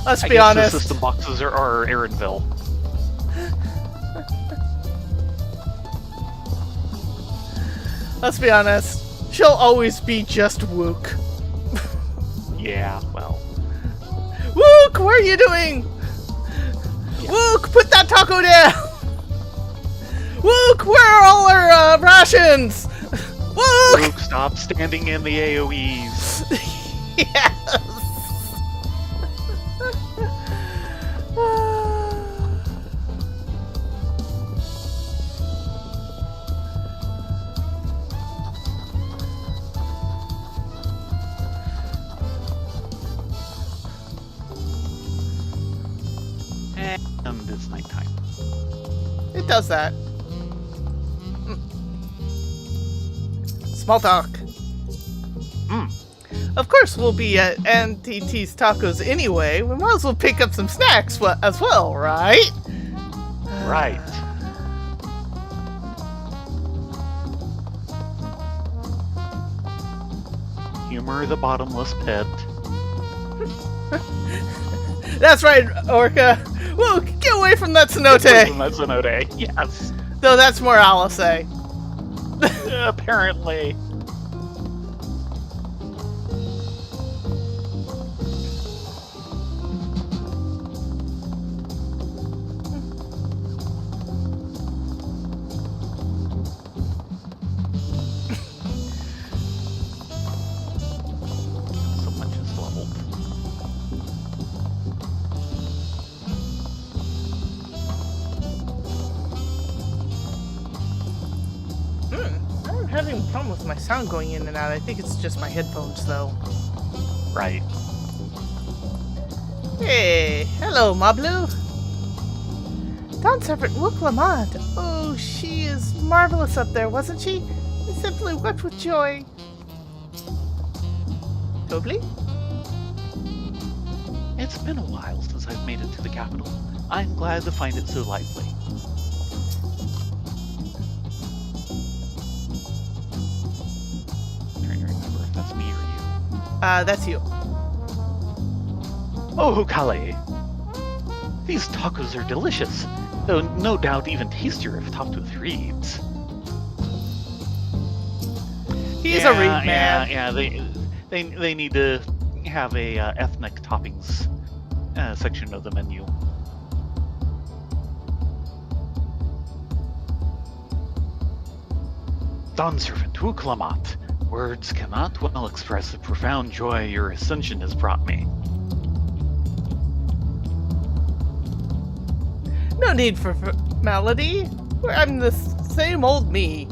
Let's I be guess honest. the system boxes are Aaronville. Let's be honest. She'll always be just Wook. Yeah, well. Wook, what are you doing? Yeah. Wook, put that taco down! Wook, where are all our rations? Wook! Luke, stop standing in the AoEs. Yes! And it's nighttime. It does that. Small talk. Of course, we'll be at Auntie T's Tacos anyway. We might as well pick up some snacks as well, right? Right. Humor the bottomless pit. That's right, Orca. Whoa, get away from that cenote. That's an Ode. Yes. Though that's more Alice. Apparently. So much is leveled. I'm having a problem with my sound going in and out. I think it's just my headphones, though. Right. Hey, hello, Mablu. Dawn Servant Wook Lamont. Oh, she is marvelous up there, wasn't she? I simply wept with joy. Totally? It's been a while since I've made it to the capital. I'm glad to find it so lively. Trying to remember if that's me or you. That's you. Oh, Kale! These tacos are delicious, though no doubt even tastier if topped with reeds. He's a reed man. Yeah, they need to have a ethnic toppings section of the menu. Dawn Servant Uklamat, words cannot well express the profound joy your ascension has brought me. No need for formality. I'm the same old me.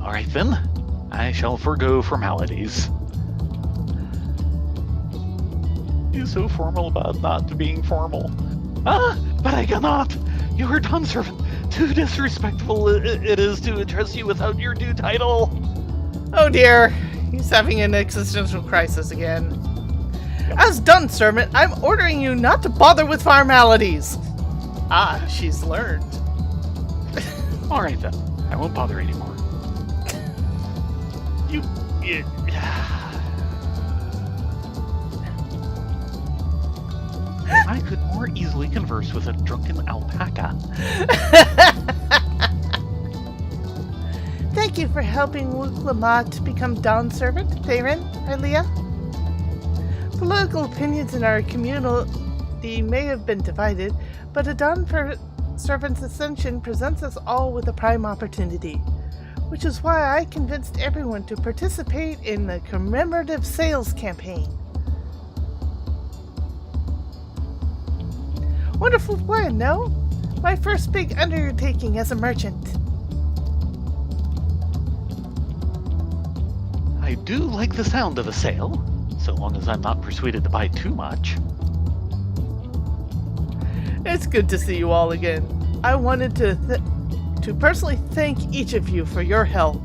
Alright then, I shall forgo formalities. He's so formal about not being formal. Ah, but I cannot! You are Dawn Servant. Too disrespectful it is to address you without your due title. Oh dear, he's having an existential crisis again. As Dawn Servant, I'm ordering you not to bother with formalities. Ah, she's learned. Alright then, I won't bother anymore. I could more easily converse with a drunken alpaca. Thank you for helping Wook Lamont become Dawn Servant, Theron, Hylia. Political opinions in our community may have been divided, but a Dawn Servant's ascension presents us all with a prime opportunity, which is why I convinced everyone to participate in the commemorative sales campaign. Wonderful plan, no? My first big undertaking as a merchant. I do like the sound of a sale, so long as I'm not persuaded to buy too much. It's good to see you all again. I wanted to personally thank each of you for your help.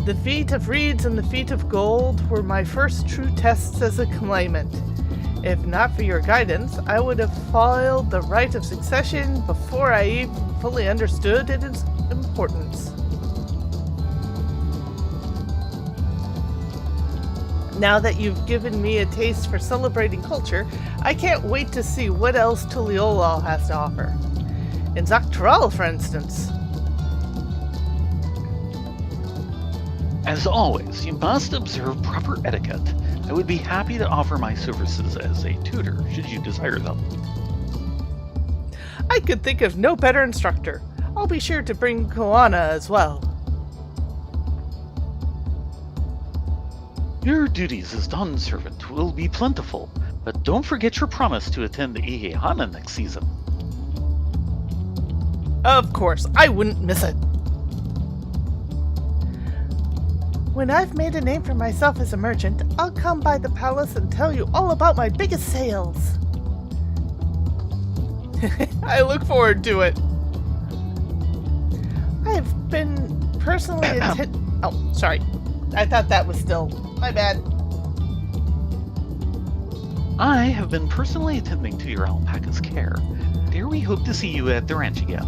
The feat of reeds and the feat of gold were my first true tests as a claimant. If not for your guidance, I would have filed the right of succession before I even fully understood its importance. Now that you've given me a taste for celebrating culture, I can't wait to see what else Tulyollal has to offer. In Dawntrail, for instance. As always, you must observe proper etiquette. I would be happy to offer my services as a tutor, should you desire them. I could think of no better instructor. I'll be sure to bring Koana as well. Your duties as Dawn Servant will be plentiful, but don't forget your promise to attend the Ihana next season. Of course, I wouldn't miss it. When I've made a name for myself as a merchant, I'll come by the palace and tell you all about my biggest sales. I look forward to it. I've been personally Oh, sorry. I thought that was still... My bad. I have been personally attending to your alpaca's care. Dear, we hope to see you at the ranch again.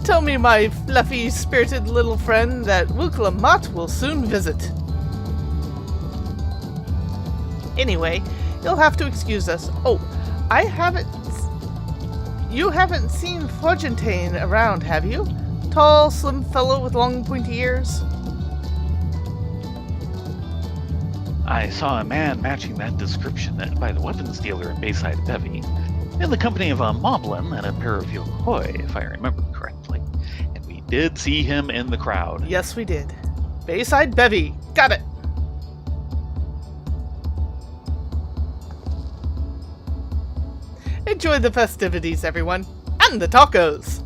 Tell me, my fluffy, spirited little friend, that Wuklamat will soon visit. Anyway, you'll have to excuse us. Oh, You haven't seen Fontane around, have you? Tall, slim fellow with long, pointy ears. I saw a man matching that description by the weapons dealer in Bayside Bevy, in the company of a moblin and a pair of yokoi, if I remember correctly. And we did see him in the crowd. Yes, we did. Bayside Bevy. Got it. Enjoy the festivities, everyone. And the tacos.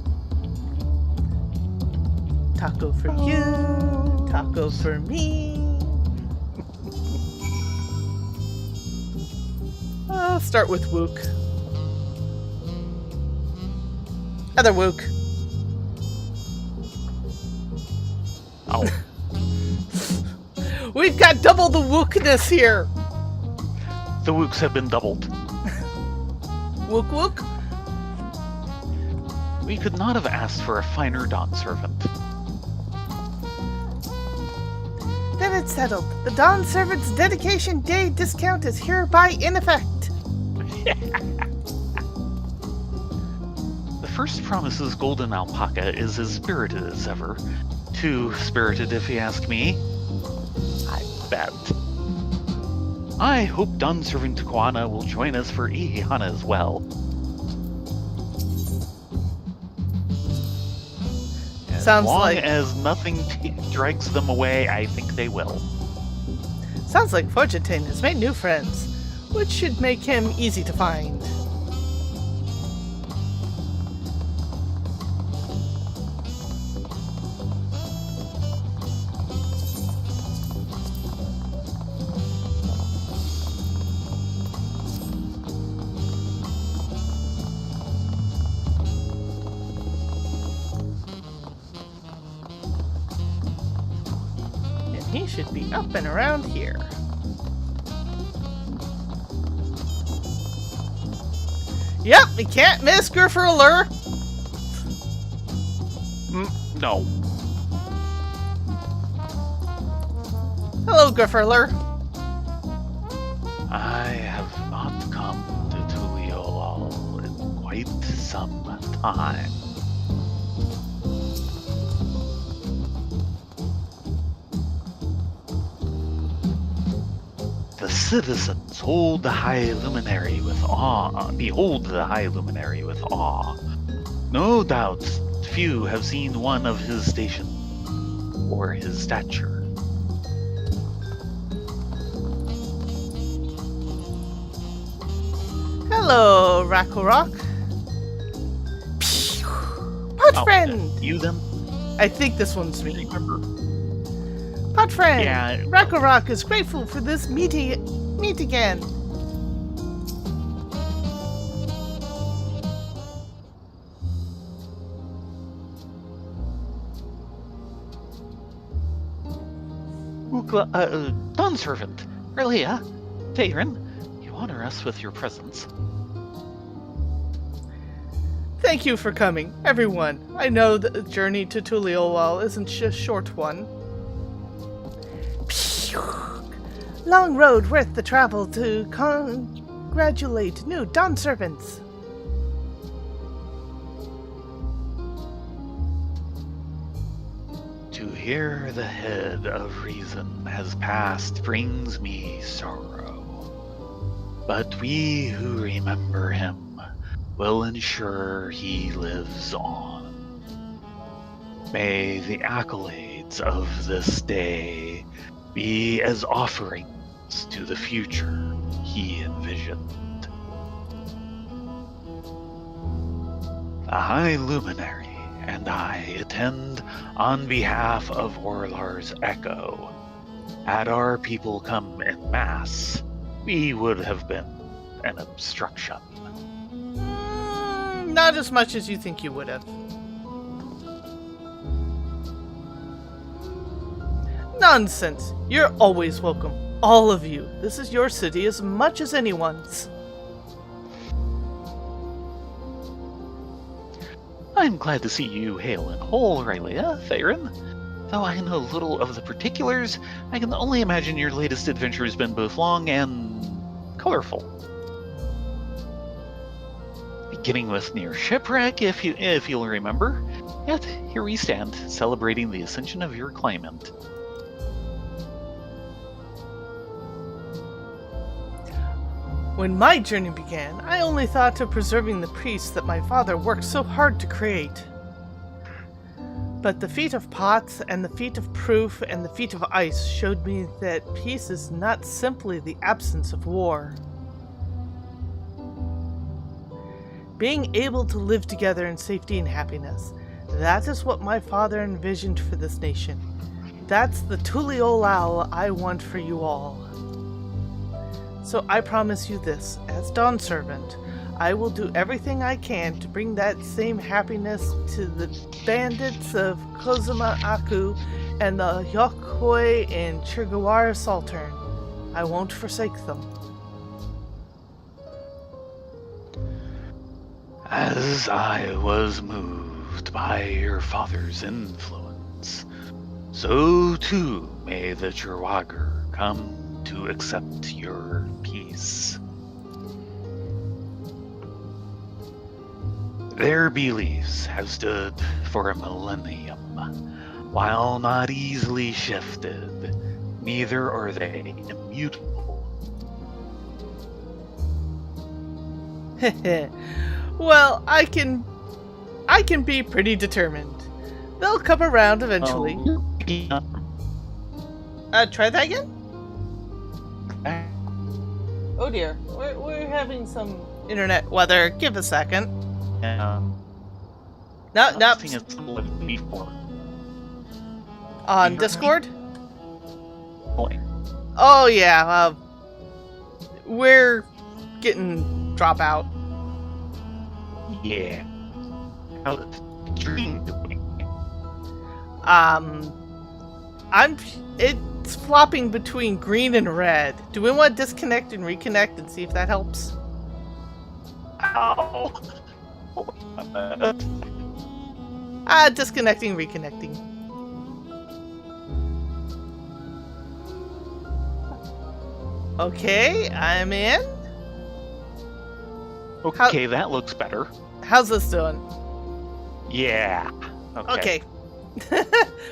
Taco for you. Taco for me. I'll start with Wook. Other Wook. Oh. We've got double the Wookness here. The Wooks have been doubled. Wook Wook? We could not have asked for a finer Dawn Servant. Then it's settled. The Dawn Servant's Dedication Day discount is hereby in effect. The First Promise's golden alpaca is as spirited as ever. Too spirited, if you ask me. I bet. I hope Dawn Servant Koana will join us for Ihana as well. Sounds as long like as nothing drags them away, I think they will. Sounds like Fontane has made new friends, which should make him easy to find. He should be up and around here. Yep, we can't miss Grifferler. No. Hello, Grifferler. I have not come to Tulyollal in quite some time. The citizens hold the High Luminary with awe. Behold the High Luminary with awe. No doubt few have seen one of his station or his stature. Hello, Rakorok. Punch friend! You then? I think this one's me. Remember. Pot friend, Yeah. Ragnarok is grateful for this meet again. Dawn Servant, Relia, Theron, you honor us with your presence. Thank you for coming, everyone. I know the journey to Tulyollal isn't a short one. Long road worth the travel to congratulate new Dawn Servants. To hear the head of reason has passed brings me sorrow. But we who remember him will ensure he lives on. May the accolades of this day be as offerings to the future he envisioned. The High Luminary and I attend on behalf of Orlar's Echo. Had our people come en masse, we would have been an obstruction. Not as much as you think you would have. Nonsense. You're always welcome. All of you. This is your city as much as anyone's. I'm glad to see you hail and whole, Relia, Theron. Though I know little of the particulars, I can only imagine your latest adventure has been both long and colorful. Beginning with near shipwreck, if you'll remember. Yet here we stand, celebrating the ascension of your claimant. When my journey began, I only thought of preserving the peace that my father worked so hard to create. But the feat of pots and the feat of proof and the feat of ice showed me that peace is not simply the absence of war. Being able to live together in safety and happiness, that is what my father envisioned for this nation. That's the Tulyollal I want for you all. So I promise you this, as Dawn Servant, I will do everything I can to bring that same happiness to the bandits of Kozuma Aku and the Yokoi in Chirgawara Saltern. I won't forsake them. As I was moved by your father's influence, so too may the Chirwager come to accept your peace. Their beliefs have stood for a millennium. While not easily shifted, neither are they immutable. Well, I can be pretty determined. They'll come around eventually. Try that again? Oh dear, we're having some internet weather. Give a second. No. On Discord? Oh yeah, we're getting dropout. Yeah. How's the stream doing? It's flopping between green and red. Do we want to disconnect and reconnect and see if that helps? Ow! Disconnecting, reconnecting. Okay, I'm in. Okay, that looks better. How's this doing? Yeah. Okay.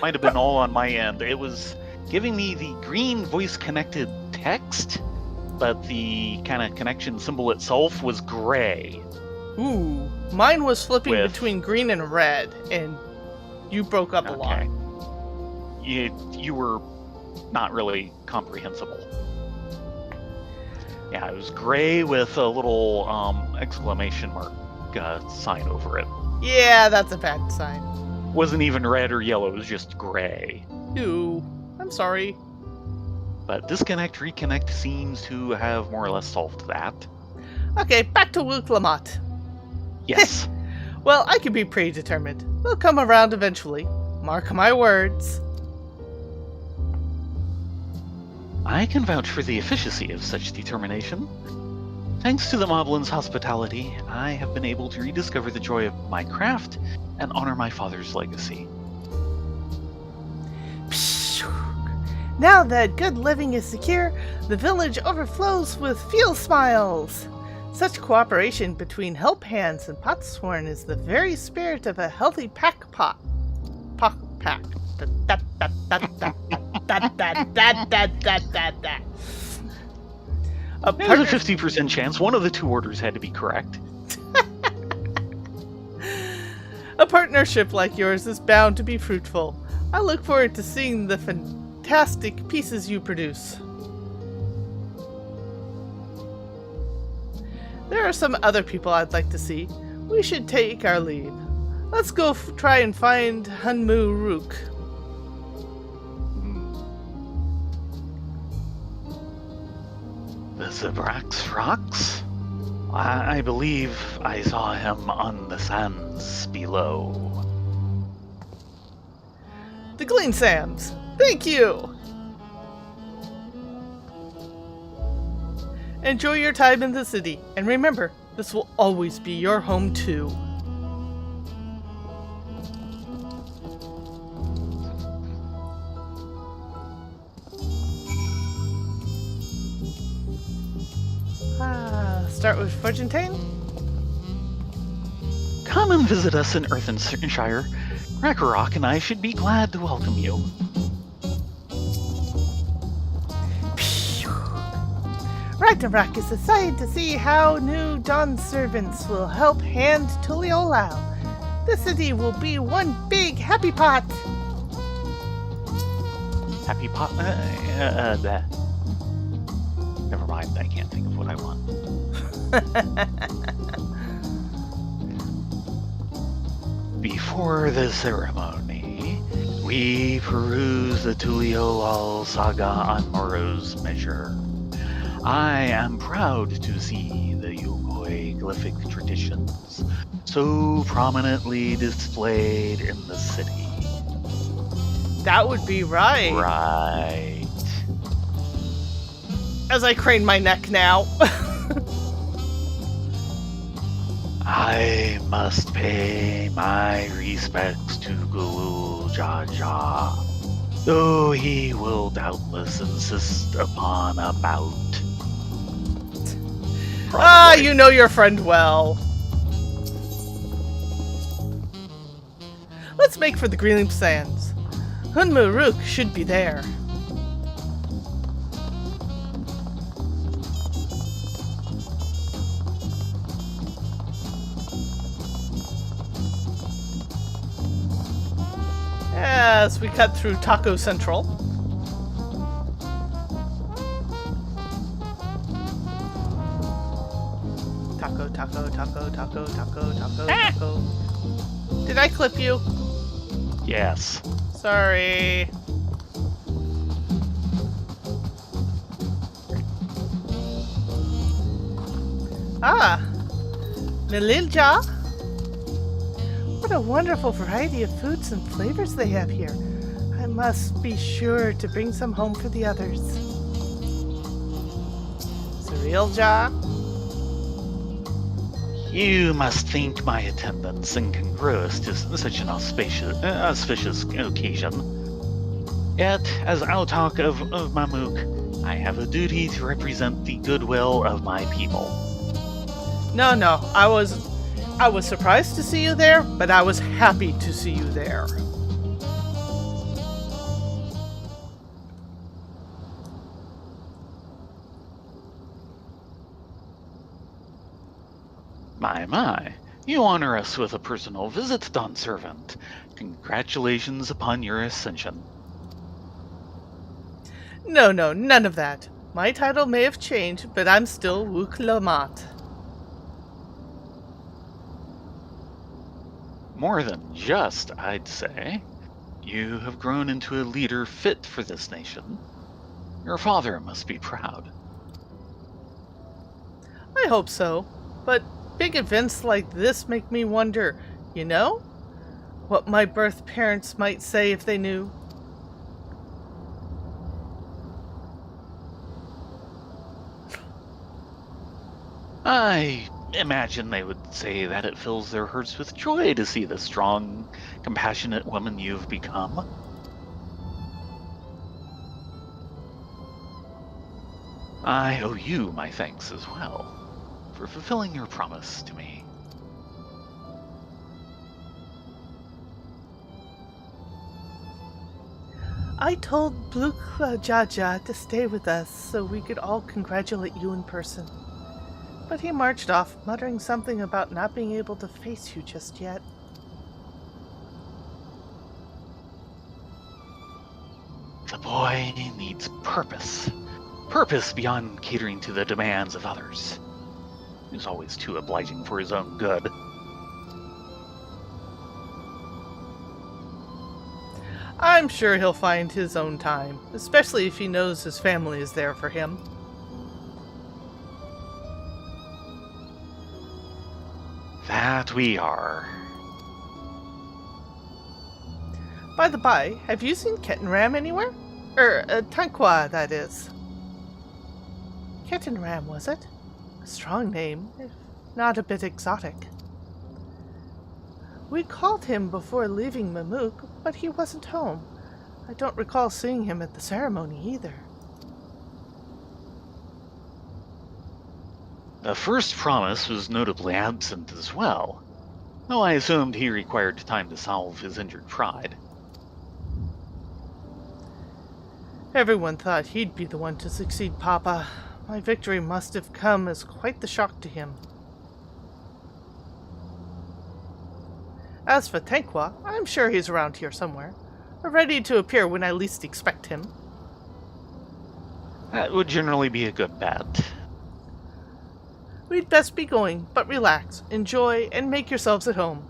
Might have been all on my end. It was giving me the green voice-connected text, but the kind of connection symbol itself was gray. Ooh, mine was flipping between green and red, and you broke up a lot. You were not really comprehensible. Yeah, it was gray with a little exclamation mark sign over it. Yeah, that's a bad sign. Wasn't even red or yellow, it was just gray. Ooh. I'm sorry. But disconnect, reconnect seems to have more or less solved that. Okay, back to Wook Lamont. Yes. Well, I can be predetermined. We'll come around eventually. Mark my words. I can vouch for the efficacy of such determination. Thanks to the Moblin's hospitality, I have been able to rediscover the joy of my craft and honor my father's legacy. Now that good living is secure, the village overflows with field smiles. Such cooperation between help hands and potsworn is the very spirit of a healthy pack. There's a 50% chance one of the two orders had to be correct. A partnership like yours is bound to be fruitful. I look forward to seeing the fantastic pieces you produce. There are some other people I'd like to see. We should take our leave. Let's go try and find Hunmu Rook. The Zabrax rocks? I believe I saw him on the sands below. The Glean Sands. Thank you! Enjoy your time in the city, and remember, this will always be your home too. Start with Fortune-Tane? Come and visit us in Earthenshire. Ragnarok and I should be glad to welcome you. Ragnarok is excited to see how new Dawn servants will help hand Tulyollal. The city will be one big happy pot. Happy pot? Never mind, I can't think of what I want. Before the ceremony, we peruse the Tulyollal saga on Morrow's measure. I am proud to see the Yokoi glyphic traditions so prominently displayed in the city. That would be right. Right. As I crane my neck now. I must pay my respects to Gulul Jaja, though he will doubtless insist upon a bout. Ah, you know your friend well. Let's make for the Green Sands. Hunmu Rook should be there. As we cut through Taco Central. Taco, taco, taco, taco, taco, taco, taco. Did I clip you? Yes. Sorry. Ah, Melilja. What a wonderful variety of foods and flavors they have here. I must be sure to bring some home for the others. Cerealja. You must think my attendance incongruous to such an auspicious occasion. Yet, as Autarch of Mamuk, I have a duty to represent the goodwill of my people. No, I was surprised to see you there, but I was happy to see you there. My, you honor us with a personal visit, Dawn Servant. Congratulations upon your ascension. No, none of that. My title may have changed, but I'm still Wook Lamont. More than just, I'd say. You have grown into a leader fit for this nation. Your father must be proud. I hope so, but big events like this make me wonder, you know? What my birth parents might say if they knew. I imagine they would say that it fills their hearts with joy to see the strong, compassionate woman you've become. I owe you my thanks as well for fulfilling your promise to me. I told Blukla Jaja to stay with us so we could all congratulate you in person. But he marched off, muttering something about not being able to face you just yet. The boy needs purpose. Purpose beyond catering to the demands of others. He's always too obliging for his own good. I'm sure he'll find his own time, especially if he knows his family is there for him. That we are. By the by, have you seen Kettenram anywhere? Tanqua, that is. Kettenram, was it? A strong name, if not a bit exotic. We called him before leaving Mamook, but he wasn't home. I don't recall seeing him at the ceremony either. The first promise was notably absent as well, though I assumed he required time to solve his injured pride. Everyone thought he'd be the one to succeed Papa. My victory must have come as quite the shock to him. As for Tanqua, I'm sure he's around here somewhere, ready to appear when I least expect him. That would generally be a good bet. We'd best be going, but relax, enjoy, and make yourselves at home.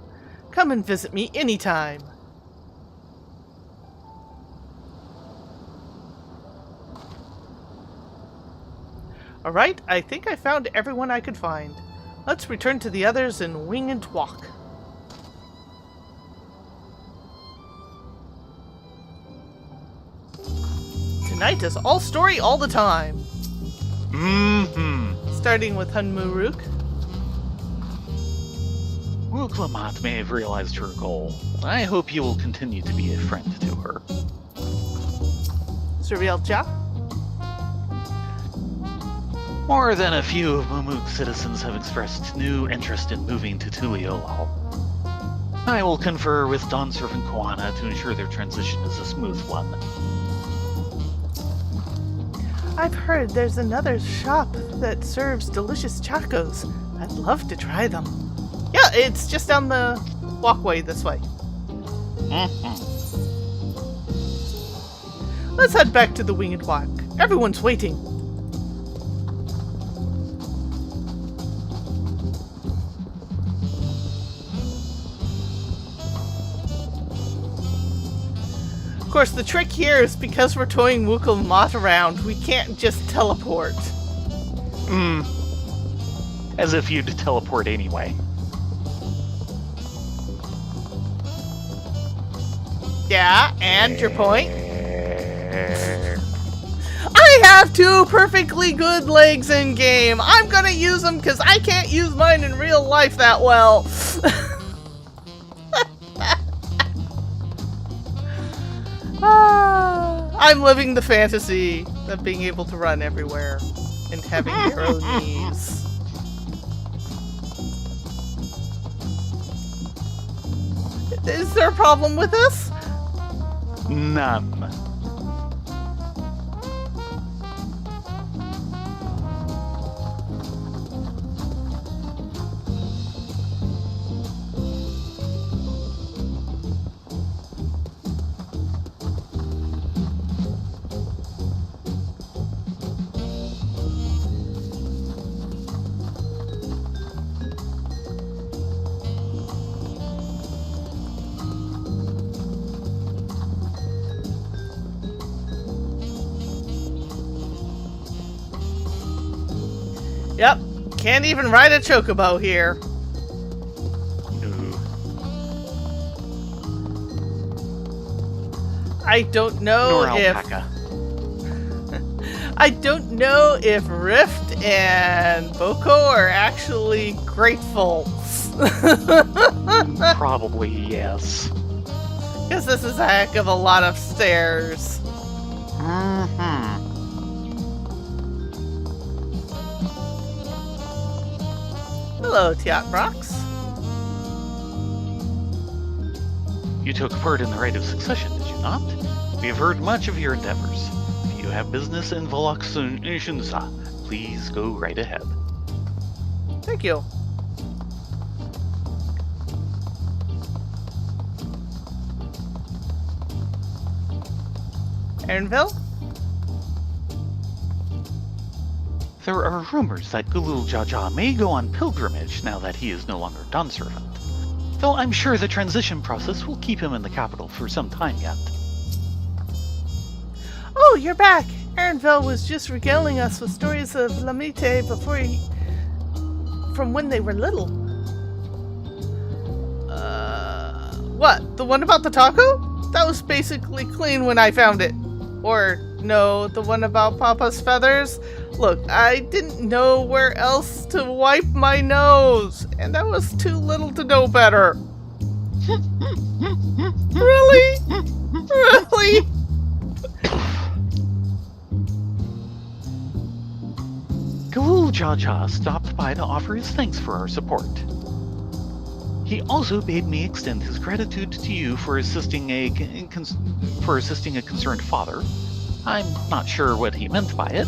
Come and visit me anytime. Alright, I think I found everyone I could find. Let's return to the others and wing and walk. Tonight is all story all the time. Starting with Hunmuruk. Wuklamat may have realized her goal. I hope you will continue to be a friend to her. Surrealja. More than a few of Mamook's citizens have expressed new interest in moving to Tulyollal. I will confer with Dawn Servant Koana to ensure their transition is a smooth one. I've heard there's another shop that serves delicious chacos. I'd love to try them. Yeah, it's just down the walkway this way. Let's head back to the Winged Walk. Everyone's waiting. Of course, the trick here is because we're towing Wuklamat around, we can't just teleport. As if you'd teleport anyway. Yeah, and your point? I have two perfectly good legs in game. I'm gonna use them because I can't use mine in real life that well. I'm living the fantasy of being able to run everywhere and having narrow knees. Is there a problem with this? None. Yep, can't even ride a chocobo here. No. I don't know Nor if alpaca. I don't know if Rift and Boko are actually grateful. Probably yes. Because this is a heck of a lot of stairs. Mm-hmm. Hello, Teotrox. You took part in the Rite of Succession, did you not? We have heard much of your endeavors. If you have business in Voloksunsa, please go right ahead. Thank you. Aaronville? There are rumors that Gulul Jaja may go on pilgrimage now that he is no longer Dawnservant. Though I'm sure the transition process will keep him in the capital for some time yet. Oh, you're back! Aaronville was just regaling us with stories of Lamite from when they were little. What? The one about the taco? That was basically clean when I found it. Or, no, the one about Papa's feathers? Look, I didn't know where else to wipe my nose, and I was too little to know better. Really? Really? Gulul Jaja stopped by to offer his thanks for our support. He also bade me extend his gratitude to you for assisting a concerned father. I'm not sure what he meant by it,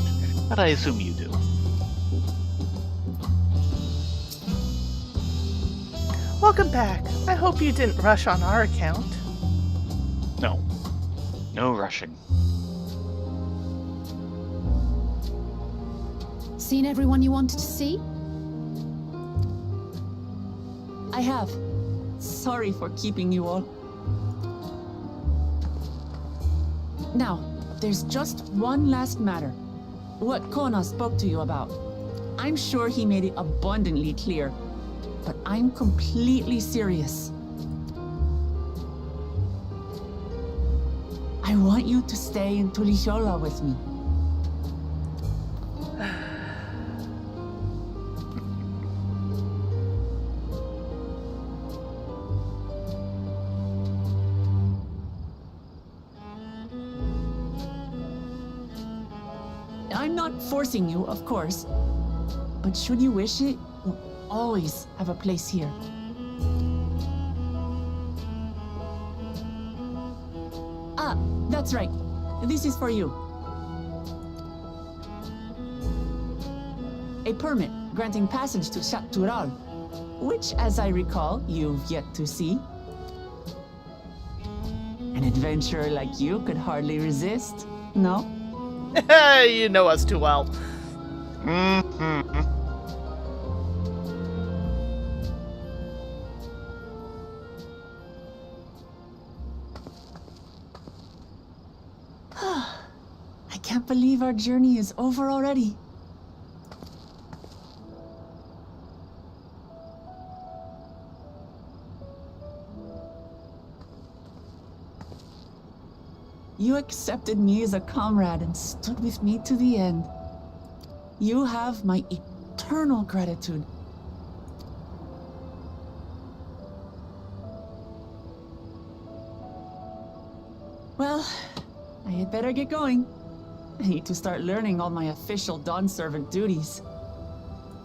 but I assume you do. Welcome back. I hope you didn't rush on our account. No. No rushing. Seen everyone you wanted to see? I have. Sorry for keeping you all. Now, there's just one last matter. What Kona spoke to you about. I'm sure he made it abundantly clear, but I'm completely serious. I want you to stay in Tulyollal with me. I'm not forcing you, of course, but should you wish it, you'll always have a place here. Ah, that's right. This is for you. A permit granting passage to Tulyollal, which, as I recall, you've yet to see. An adventurer like you could hardly resist, no? You know us too well. I can't believe our journey is over already. You accepted me as a comrade and stood with me to the end. You have my eternal gratitude. Well, I had better get going. I need to start learning all my official Dawn servant duties.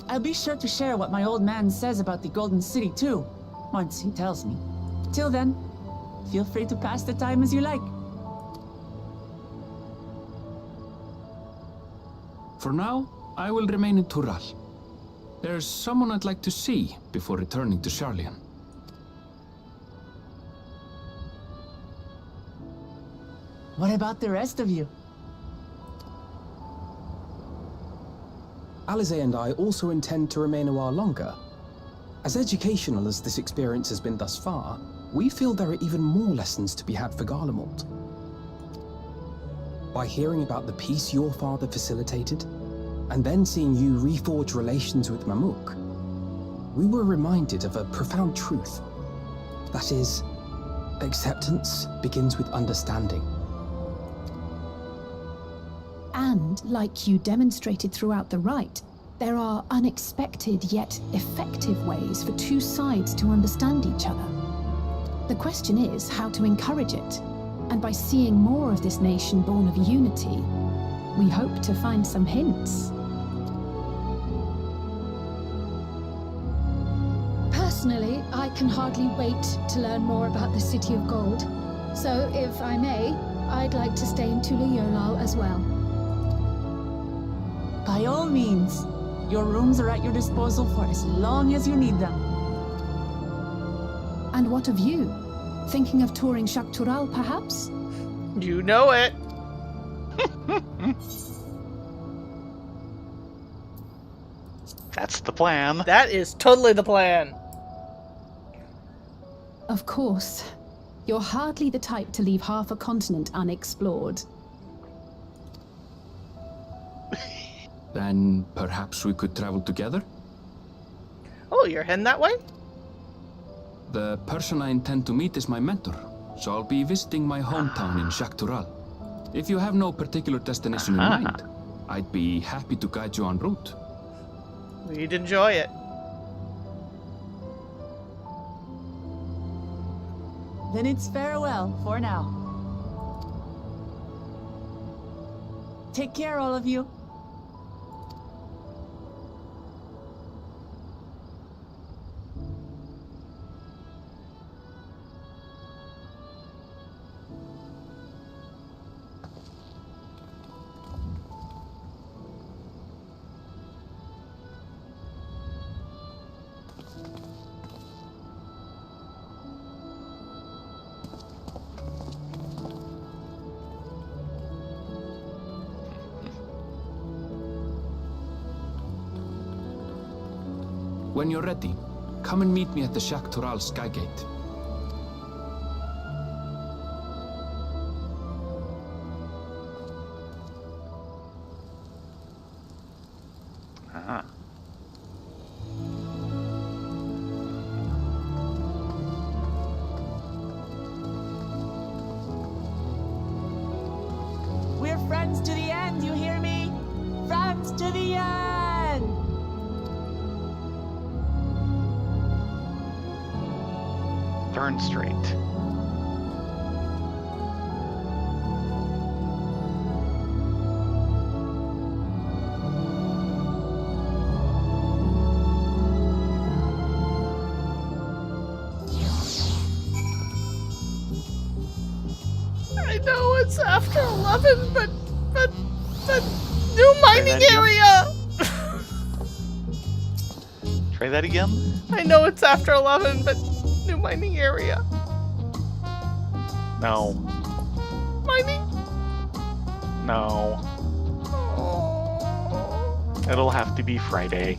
I'll be sure to share what my old man says about the Golden City too, once he tells me. Till then, feel free to pass the time as you like. For now, I will remain in Tulyollal. There's someone I'd like to see before returning to Sharlayan. What about the rest of you? Alize and I also intend to remain a while longer. As educational as this experience has been thus far, we feel there are even more lessons to be had for Garlemald. By hearing about the peace your father facilitated, and then seeing you reforge relations with Mamuk, we were reminded of a profound truth. That is, acceptance begins with understanding. And, like you demonstrated throughout the rite, there are unexpected yet effective ways for two sides to understand each other. The question is how to encourage it, and by seeing more of this nation born of unity, we hope to find some hints. Personally, I can hardly wait to learn more about the City of Gold. So, if I may, I'd like to stay in Tulyollal as well. By all means, your rooms are at your disposal for as long as you need them. And what of you? Thinking of touring Tulyollal, perhaps? You know it. That's the plan. That is totally the plan. Of course. You're hardly the type to leave half a continent unexplored. Then perhaps we could travel together? Oh, you're heading that way? The person I intend to meet is my mentor, so I'll be visiting my hometown in Tulyollal. If you have no particular destination in mind, I'd be happy to guide you en route. We'd enjoy it. Then it's farewell for now. Take care, all of you. When you're ready, come and meet me at the Tulyollal Skygate. We're friends to the end, you hear me? Friends to the end! Turn straight. I know it's after 11, but new mining area! Try that again? I know it's after 11, but new mining area. No. Mining? No. Oh. It'll have to be Friday.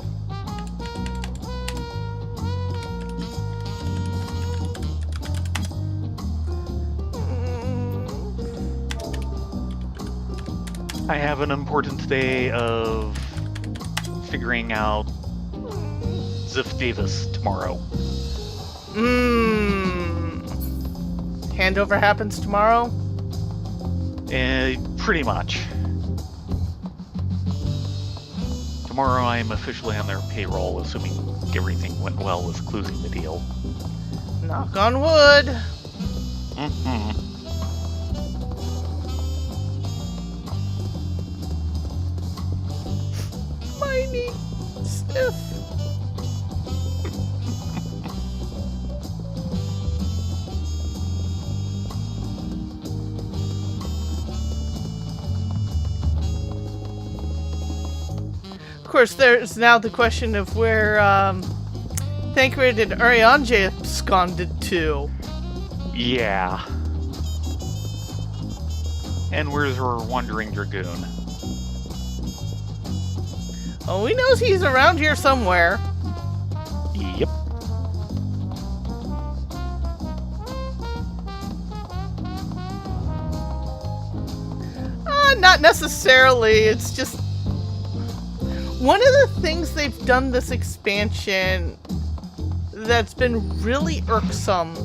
I have an important day of figuring out Ziff Davis tomorrow. Handover happens tomorrow? Pretty much. Tomorrow I am officially on their payroll, assuming everything went well with closing the deal. Knock on wood. Mining stiff. Of course, there's now the question of where Thancred and Urianger absconded to. Yeah. And where's our wandering dragoon? Oh, we knows he's around here somewhere. Yep. Not necessarily. It's just One of the things they've done this expansion that's been really irksome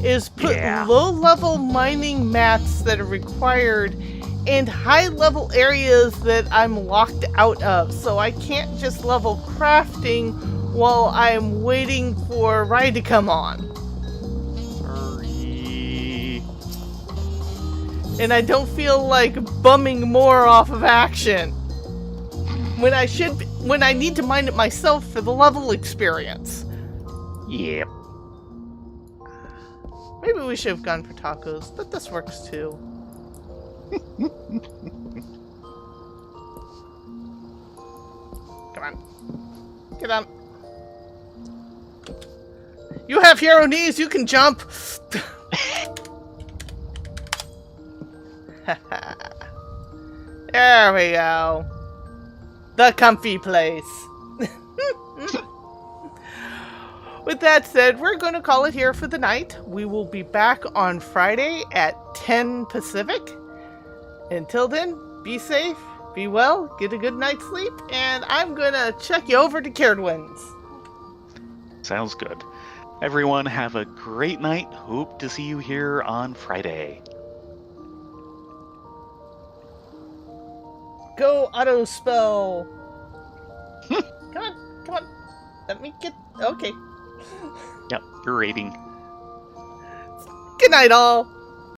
is put low-level mining mats that are required in high-level areas that I'm locked out of. So I can't just level crafting while I'm waiting for a ride to come on. Hurry. And I don't feel like bumming more off of action when I need to mine it myself for the level experience. Yep. Maybe we should have gone for tacos, but this works too. Come on. Get on. You have hero knees, you can jump! There we go. The comfy place. With that said, we're going to call it here for the night. We will be back on Friday at 10 Pacific. Until then, be safe, be well, get a good night's sleep, and I'm going to check you over to Cairnwinds. Sounds good. Everyone have a great night. Hope to see you here on Friday. Go auto spell. Come on. Let me get... Okay. Yep, you're rating. Good night, all.